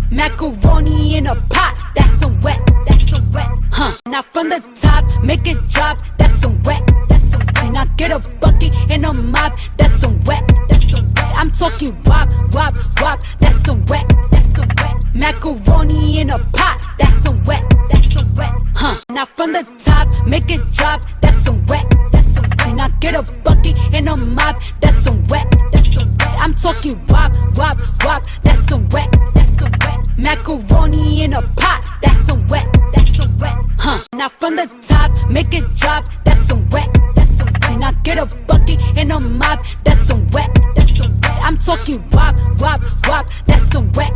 Macaroni in a pot, that's some wet, huh? Now from the top, make it drop, that's some wet, Now get a bucket and a mop, that's some wet, I'm talking wop, wop, wop, that's some wet, Macaroni in a pot, that's some wet, huh? Now from the top, make it drop, that's some wet, Now get a bucket and a mop, that's some wet, I'm talking wop, wop, wop, that's some wet, Macaroni in a pot, that's some wet, huh? Now from the top, make it drop, that's some wet, Now get a bucket and a mop, that's some wet, I'm talking wop, wop, wop, that's some wet, Macaroni in a pot, that's some wet, huh? Now from the top, make it drop, that's some wet, Now get a bucket and a mop, that's some wet, I'm talking wop, wop, wop, that's some wet,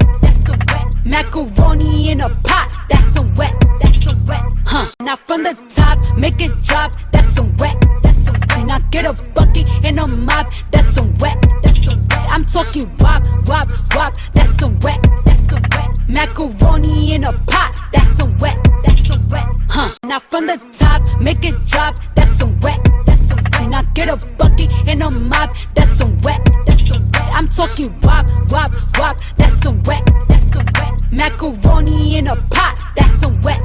Macaroni in a pot, that's some wet, huh? Now from the top, make it drop, that's some wet, Now get a bucket and a mop, that's some wet, I'm talking wop, wop, wop, that's some wet, Macaroni in a pot, that's some wet, huh? Now from the top, make it drop, that's some wet, Now get a bucket and a mop, that's some wet, I'm talking wop, wop, wop, that's some wet, Macaroni in a pot, that's some wet,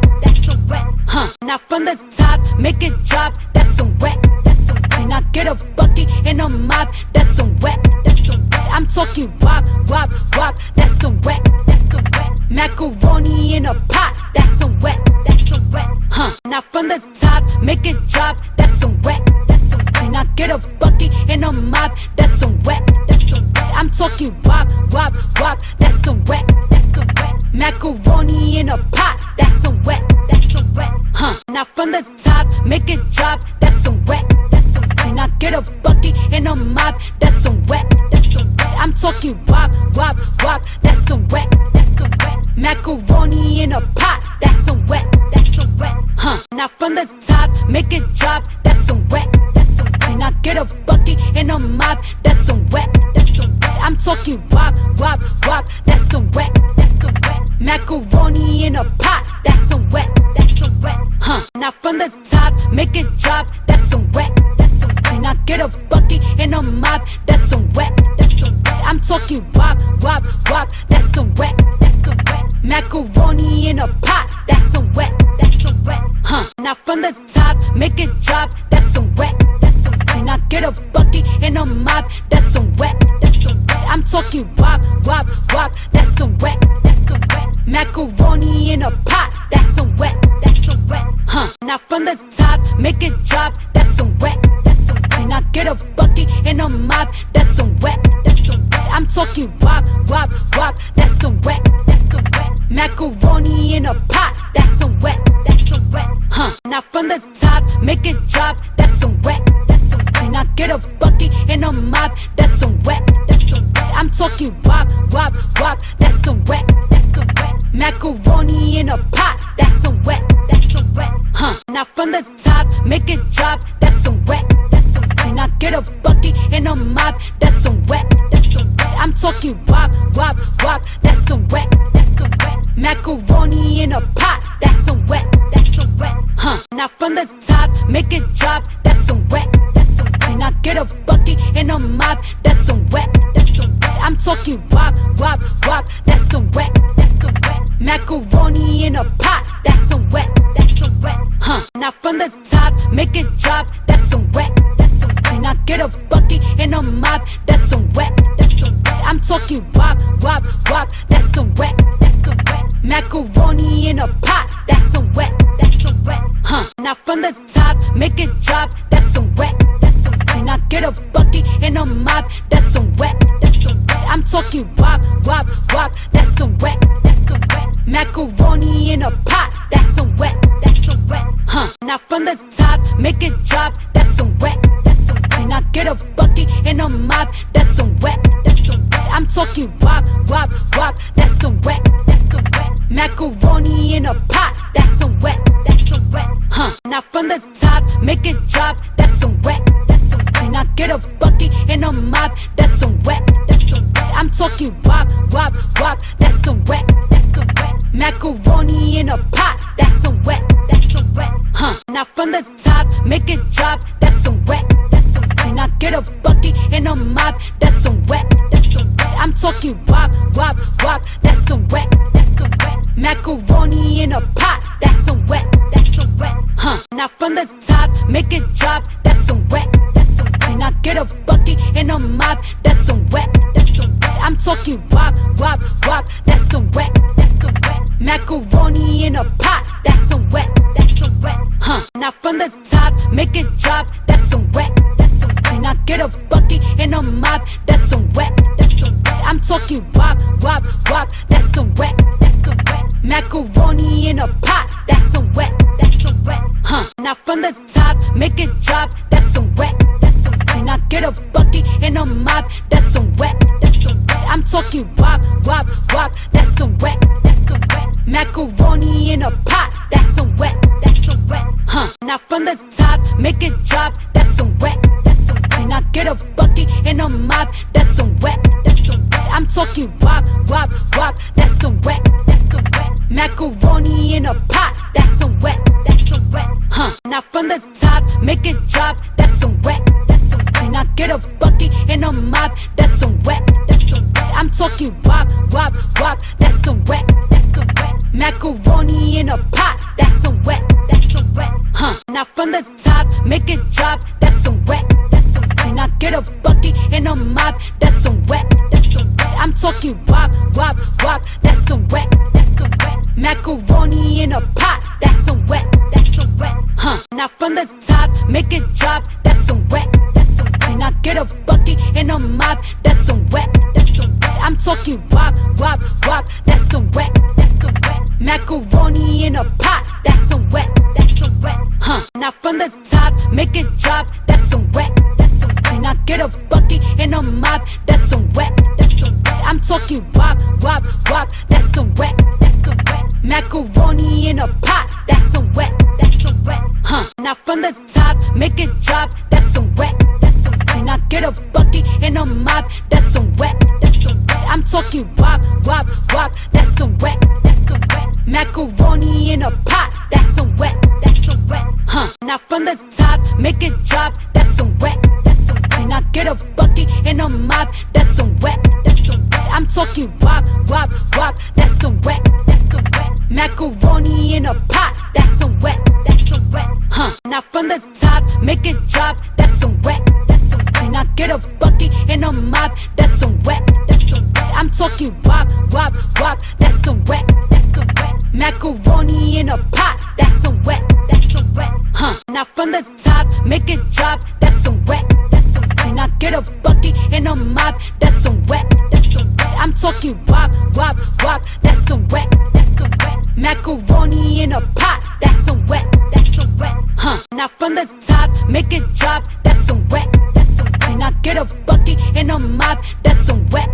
huh? Now from the top, make it drop, that's some wet, Now get a bucket and a mop, that's some wet, I'm talking wop, wop, wop, that's some wet, Macaroni in a pot, that's some wet, huh? Now from the top, make it drop, that's some wet, Now get a bucket and a mop, that's some wet, I'm talking wop, wop, wop, that's some wet, Macaroni in a pot, that's some wet, huh? Now from the top, make it drop, that's some wet, Now get a bucket and a mop, that's some wet, I'm talking wop, wop, wop, that's some wet, Macaroni in a pot, that's some wet, huh? Now from the top, make it drop, that's some wet, Now get a bucket and a mop, that's some wet, I'm talking wop, wop, wop, that's some wet, Macaroni in a pot, that's some wet, huh? Now from the top, make it drop, that's some wet, Now get a bucket and a mop, that's some wet, I'm talking wop, wop, wop, that's some wet, Macaroni in a pot, that's some wet, huh? Now from the top, make it drop, that's some wet, Now get a bucket and a mop, that's some wet, I'm talking wop, wop, wop, that's some wet, Macaroni in a pot, that's some wet, huh? Now from the top, make it drop, that's some wet, Now get a bucket and a mop, that's some wet, I'm talking wop, wop, wop, that's some wet, Macaroni in a pot, that's some wet, Now from the top, make it drop, that's some wet, Now get a bucket and a mop, that's some wet, I'm talking wop, wop, wop, that's some wet, Macaroni in a pot, that's some wet, Now from the top, make it drop, that's some wet, Now get a bucket and a mop, that's some wet, I'm talking wop, wop, wop, that's some wet, Macaroni in a pot, that's some wet, Now from the top, make it drop, that's some wet, Now get a bucket and a mop, that's some wet, I'm talking wop, wop, wop, that's some wet, Macaroni in a pot, that's some wet, Now from the top, make it drop, that's some wet, Now get a bucket and a mop, that's some wet, I'm talking wop, wop, wop, that's some wet, Macaroni in a pot, that's some wet, Now from the top, make it drop, that's some wet, Now get a bucket and a mop, that's some wet, I'm talking wop, wop, wop, that's some wet, Macaroni in a pot, that's some wet, Now from the top, make it drop, that's some wet, Now get a bucket and a mop, that's some wet, I'm talking wop, wop, wop, that's some wet, Macaroni in a pot, that's some wet, Now from the top, make it drop, that's some wet, Now get a bucket and a mop, that's some wet, I'm talking wop, wop, wop, that's some wet, Macaroni in a pot, that's some wet, Now from the top, make it drop, that's some wet, Now get a bucket and a mop, that's some wet, I'm talking wop, wop, wop, that's some wet, Macaroni in a pot, that's some wet, Now from the top, make it drop, that's some wet, Now get a bucket and a mop, that's some wet, I'm talking wop, wop, wop, that's some wet, Macaroni in a pot, that's some wet, Now from the top, make it drop, that's some wet, Now get a bucket and a mop, that's some wet, I'm talking wop, wop, wop, that's some wet, Macaroni in a pot, that's some wet, Now from the top, make it drop, that's some wet, Now get a bucket and a mop, that's some wet, I'm talking wop, wop, wop, that's some wet, Macaroni in a pot, that's some wet, Now from the top, make it drop, that's some wet, Now get a bucket and a mop, that's some wet, I'm talking wop, wop, wop, that's some wet, Macaroni in a pot, that's some wet, Now from the top, make it drop, that's some wet, Now get a bucket and a mop, that's some wet, I'm talking wop, wop, wop, that's some wet, Macaroni in a pot, that's some wet, Now from the top, make it drop, that's some wet, Now get a bucket and a mop, that's some wet, I'm talking wop, wop, wop, that's some wet, Macaroni in a pot, that's some wet, Now from the top, make it drop, that's some wet, Now get a bucket and a mop, that's some wet, I'm talking wop, wop, wop, that's some wet, Macaroni in a pot, that's some wet, Now from the top, make it drop, that's some wet, Now get a bucket and a mop, that's some wet, I'm talking wop, wop, wop, that's some wet, Macaroni in a pot, that's some wet, Now from the top, make it drop, that's some wet, Now get a bucket and a mop, that's some wet, I'm talking wop, wop, wop, that's some wet, Macaroni in a pot, that's some wet, Now from the top, make it drop, that's some wet, Now get a bucket and a mop, that's some wet, I'm talking wop, wop, wop, that's some wet, Macaroni in a pot, that's some wet, Now from the top, make it drop, that's some wet, Now get a bucket and a mop, that's some wet, I'm talking wop, wop, wop, that's some wet, Macaroni in a pot, that's some wet, Now from the top, make it drop, that's some wet, Now get a bucket and a mop, that's some wet,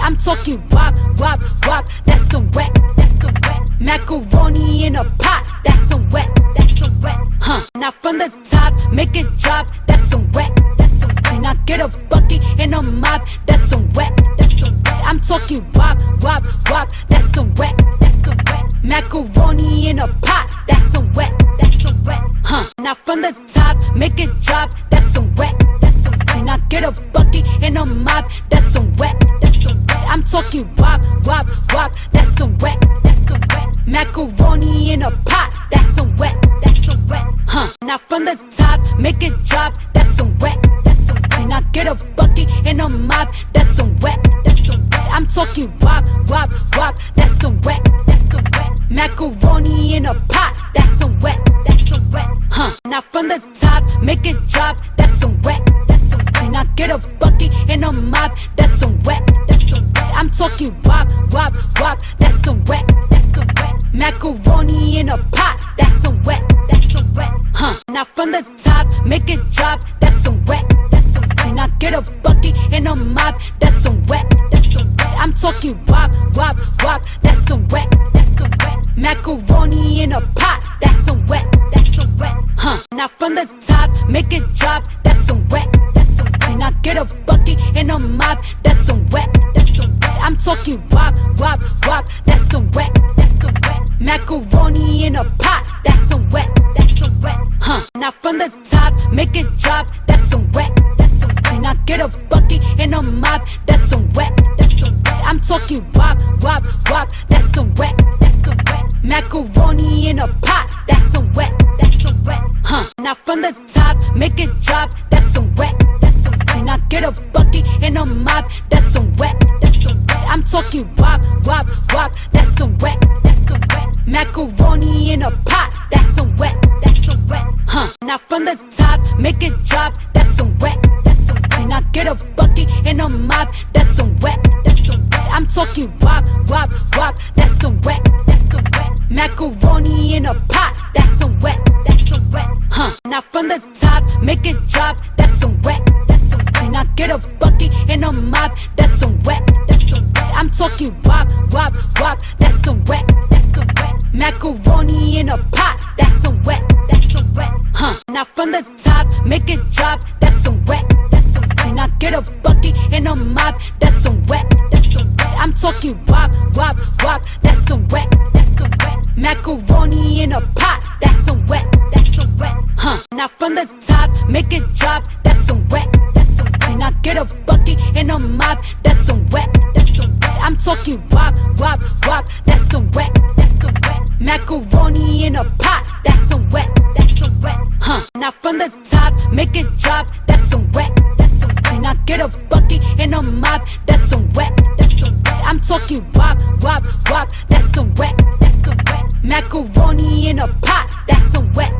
I'm talking wop, wop, wop, that's some wet, that's some wet. Macaroni in a pot, that's some wet, that's some wet. Now from the top, make it drop, that's some wet, that's some wet. Now get a bucket and a mop, that's some wet, that's some wet. I'm talking wop, wop, wop, that's some wet, that's some wet. Macaroni in a pot, that's some wet, that's some wet. Now from the top, make it drop, that's some wet, that's some wet. Now get a bucket and a mop, that's some wet, that's some wet. I'm talking wop, wop, wop, that's some wet, that's some wet. Macaroni in a pot, that's some wet, that's some wet. Now from the top, make it drop, that's some wet, that's some wet. Now get a bucket and a mop, that's some wet, that's some wet. I'm talking wop, wop, wop, that's some wet, that's some wet. Macaroni in a pot, that's some wet, that's some wet. Now from the top, make it drop, that's some wet, that's some wet. Now get a bucket and a mop, that's some wet, that's some wet. I'm talking wop, wop, wop, that's some wet, that's some wet. Macaroni in a pot, that's some wet, that's some wet. Now from the top, make it drop, that's some wet, that's some wet. Now get a bucket and a mop, that's some wet, that's some wet. I'm talking wop, wop, wop, that's some wet, that's some wet. Macaroni in a pot, that's some wet, that's some wet. Now from the top, make it drop, that's some wet, that's some wet. Now get a bucket and a mop, that's some wet, that's some wet. I'm talking wop, wop, wop, that's some wet, that's some wet. Macaroni in a pot, that's some wet, that's some wet. Now from the top, make it drop, that's some wet, that's some wet. Now get a bucket and a mop, that's some wet, that's some wet. I'm talking wop, wop, wop, that's some wet, that's some wet. Macaroni in a pot, that's some wet, that's some wet. Now from the top, make it drop, that's some wet, that's some wet. Now get a bucket and a mop, that's some wet, that's some wet. I'm talking wop, wop, wop, that's some wet, that's some wet. Macaroni in a pot, that's some wet, that's some wet. Now from the top, make it drop, that's some wet, that's some wet. Now get a bucket and a mop, that's some wet, that's some wet. I'm talking wop, wop, wop, that's some wet, that's some wet. Macaroni in a pot, that's some wet, that's some wet. Now from the top, make it drop, that's some wet, that's some wet. Now get a bucket and a mop, that's some wet, that's some wet. I'm talking wop, wop, wop, that's some wet, that's some wet. Macaroni in a pot, that's some wet, that's some wet. Now from the top, make it drop, that's some wet, that's some wet. Now get a bucket and a mop, that's some wet, that's some wet. I'm talking wop, wop, wop, that's some wet, that's some wet. Macaroni in a pot, that's some wet, that's some wet. Now from the top, make it drop, that's some wet, that's some wet. Now get a bucket and a mop, that's some wet, that's some wet. I'm talking wop, wop, wop, that's some wet, that's some wet. Macaroni in a pot, that's some wet, that's some wet. Now from the top, make it drop, that's some wet, that's some wet. Now get a bucket and a mop, that's some wet, that's some wet. I'm talking wop, wop, wop, that's some wet, that's some wet. Macaroni in a pot, that's some wet, that's some wet. Now from the top, make it drop, that's some wet, that's some wet. Now get a bucket and a mop, that's some wet, that's some wet. I'm talking wop, wop, wop, that's some wet, that's some wet. Macaroni in a pot, that's some wet,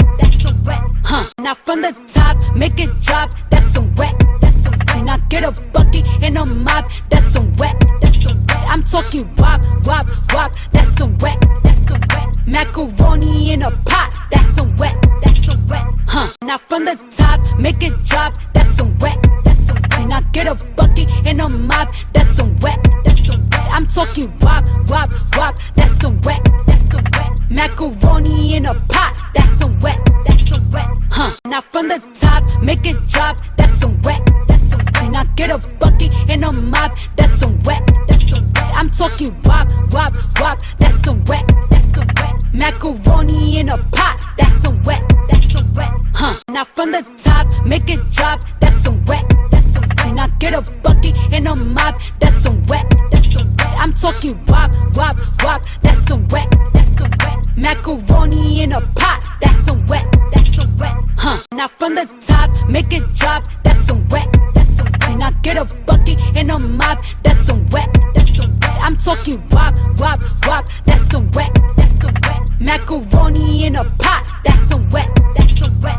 that's some wet. Now from the top, make it drop, that's some wet, that's some wet. Now get a bucket and a mop, that's some wet, that's some wet. I'm talking wop, wop, wop, that's some wet, that's some wet. Macaroni in a pot, that's some wet, that's some wet. Now from the top, make it drop, that's some wet, that's some wet. Now get a bucket and a mop, that's some wet, that's some wet. I'm talking wop, wop, wop, that's some wet, that's some wet. Macaroni in a pot, that's some wet, that's some wet. Now from the top, make it drop, that's some wet, that's some wet. Now get a bucket and a mop, that's some wet, that's some wet. I'm talking wop, wop, wop, that's some wet, that's some wet. Macaroni in a pot, that's some wet, that's some wet. Now from the top, make it drop, that's some wet, that's some wet. Now get a bucket and a mop, that's some wet, that's some wet. I'm talking wop, wop, wop, that's some wet, that's some wet. Macaroni in a pot, that's some wet, that's some wet.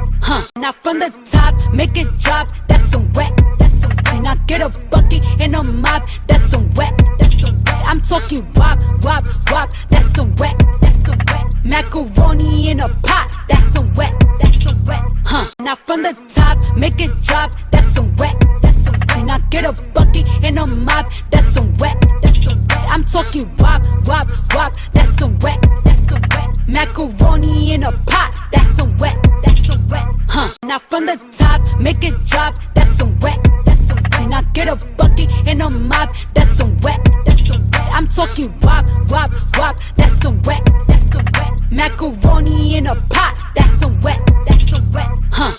Now from the top, make it drop, that's some wet, that's some wet. Now get a bucket and a mop, that's some wet, that's some wet. I'm talking wop, wop, wop, that's some wet, that's some wet. Macaroni in a pot, that's some wet, that's some wet. Now from the top, make it drop, that's some wet, that's some wet. And I get a bucket and a mop, that's some wet, that's some wet. I'm talking wop, wop, wop, that's some wet, that's some wet. Macaroni in a pot, that's some wet, that's some wet. Now from the top, make it drop, that's some wet, that's some wet. And I get a bucket and a mop, that's some wet, that's some wet. I'm talking wop, wop, wop, that's some wet, that's some wet. Macaroni in a pot, that's some wet, that's some wet.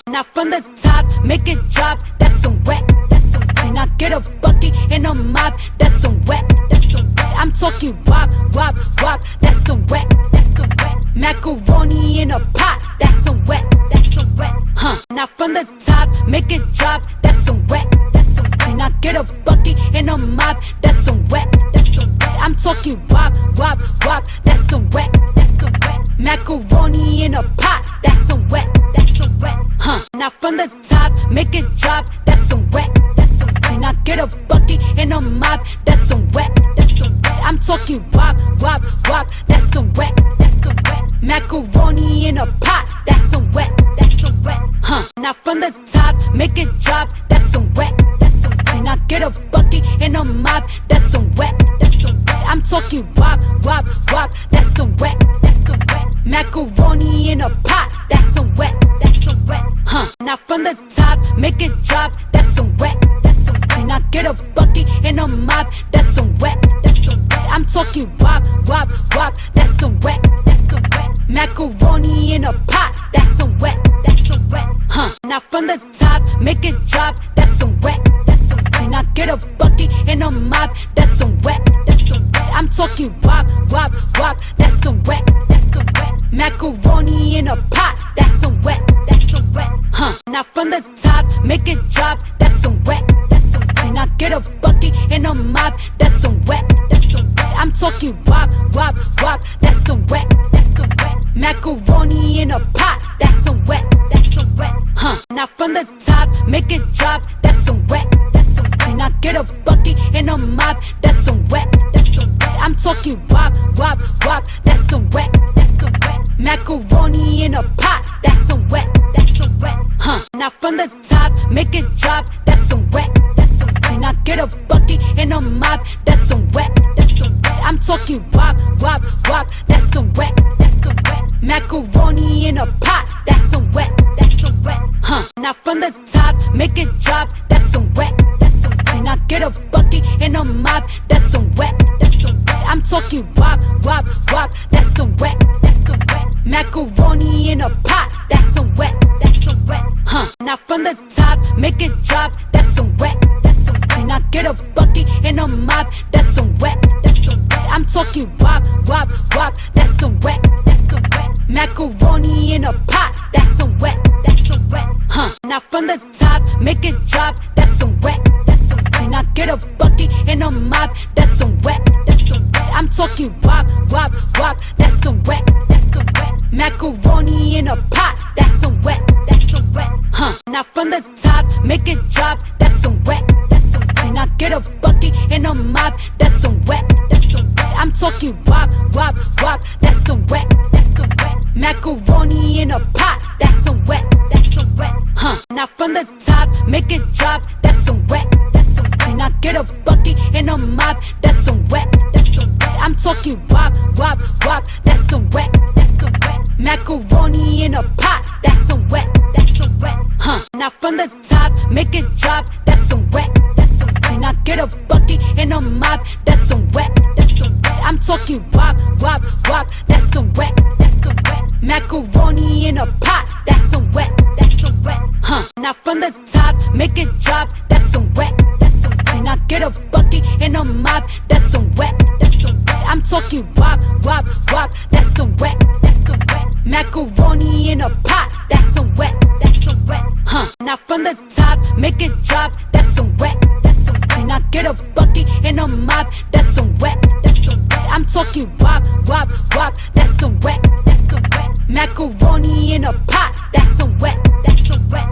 Now from the top, make it drop, that's some wet, that's some wet. And I get a bucket and a mop, that's some wet, that's some wet. I'm talking wop, wop, wop, that's some wet, that's some wet. Macaroni in a pot, that's some wet, that's some wet. Now from the top, make it drop, that's some wet, that's some wet. And I get a bucket and a mop, that's some wet, that's some wet. I'm talking wop, wop, wop, that's some wet, that's some wet. Macaroni in a pot, that's some wet, that's some wet. Now from the top, make it drop, that's some wet, that's some wet. And I get a bucket and a mop, that's some wet, that's some wet. I'm talking wop, wop, wop, that's some wet, that's some wet. Macaroni in a pot, that's some wet, that's some wet. Now from the top, make it drop, that's some wet, that's some wet. And I get a bucket and a mop, that's some wet, that's some wet. I'm talking wop, wop, wop, that's some wet, that's some wet. Macaroni in a pot, that's some wet, that's some wet. Now from the top, make it drop, that's some wet, that's some wet. And I get a bucket and a mop, that's some wet, that's some wet. I'm talking wop, wop, wop, that's some wet, that's some wet. Macaroni in a pot, that's some wet, that's some wet. Now from the top, make it drop, that's some wet, that's some wet. And I get a bucket and a mop, that's some wet, that's some wet. I'm talking wop, wop, wop, that's some wet, that's some wet. Macaroni in a pot, that's some wet, that's some wet. Now from the top, make it drop, that's some wet, that's some wet. And I get a bucket and a mop, that's some wet, that's some wet. I'm talking wop, wop, wop, that's some wet, that's some wet. Macaroni in a pot, that's some wet, that's some wet. Now from the top, make it drop, that's some wet, that's some wet. And I get a bucket and a mop, that's some wet, that's some wet. I'm talking wop, wop, wop, that's some wet, that's some wet. Macaroni in a pot, that's some wet, that's some wet. Now from the top, make it drop, that's some wet, that's some wet. And I get a bucket and a mop, that's some wet, that's some wet. I'm talking wop, wop, wop, that's some wet, that's some wet. Macaroni in a pot, that's some wet, that's some wet. Now from the top, make it drop, that's some wet, that's some wet. And I get a bucket and a mop, that's some wet, that's some wet. I'm talking wop, wop, wop, that's some wet, that's some wet. Macaroni in a pot, that's some wet, that's some wet. Now from the top, make it drop, that's some wet, that's some wet. And I get a bucket and a mop, that's some wet, that's some wet. I'm talking wop, wop, wop, that's some wet, that's some wet. Macaroni in a pot, that's some wet, that's some wet. Now from the top, make it drop, that's some wet, that's some wet. And I get a bucket and a mop, that's some wet, that's some wet. I'm talking wop, wop, wop, that's some wet, that's some wet. Macaroni in a pot, that's some wet, that's some wet. Now from the top, make it drop, that's some wet, that's some wet. And I get a bucket and a mop, that's some wet, that's some wet. I'm talking wop, wop, wop, that's some wet, that's some wet. Macaroni in a pot, that's some wet, that's some wet. Now from the top, make it drop, that's some wet, that's some wet. And I get a bucket and a mop, that's some wet, that's some wet. I'm talking wop, wop, wop, that's some wet, that's some wet. Macaroni in a pot, that's some wet, that's some wet. Now from the top, make it drop, that's some wet, that's some wet. And I get a bucket and a mop, that's some wet, that's some wet. I'm talking wop, wop, wop, that's some wet, that's some wet. Macaroni in a pot, that's some wet, that's some wet. Now from the top, make it drop, that's some wet, that's some wet. And I get a bucket and a mop, that's some wet, that's some wet. I'm talking wop, wop, wop, that's some wet, that's some wet. Macaroni in a pot, that's some wet, that's some wet. Now from the top, make it drop, that's some wet, that's some wet. And I get a bucket and a mop, that's some wet, that's some wet. I'm talking wop, wop, wop, that's some wet, that's some wet. Macaroni in a pot, that's some wet, that's some wet.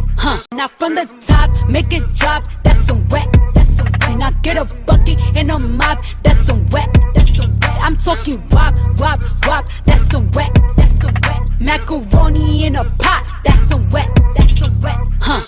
Now from the top, make it drop, that's some wet, that's some wet. And I get a bucket and a mop, that's some wet, that's some wet. I'm talking wop, wop, wop, that's some wet, that's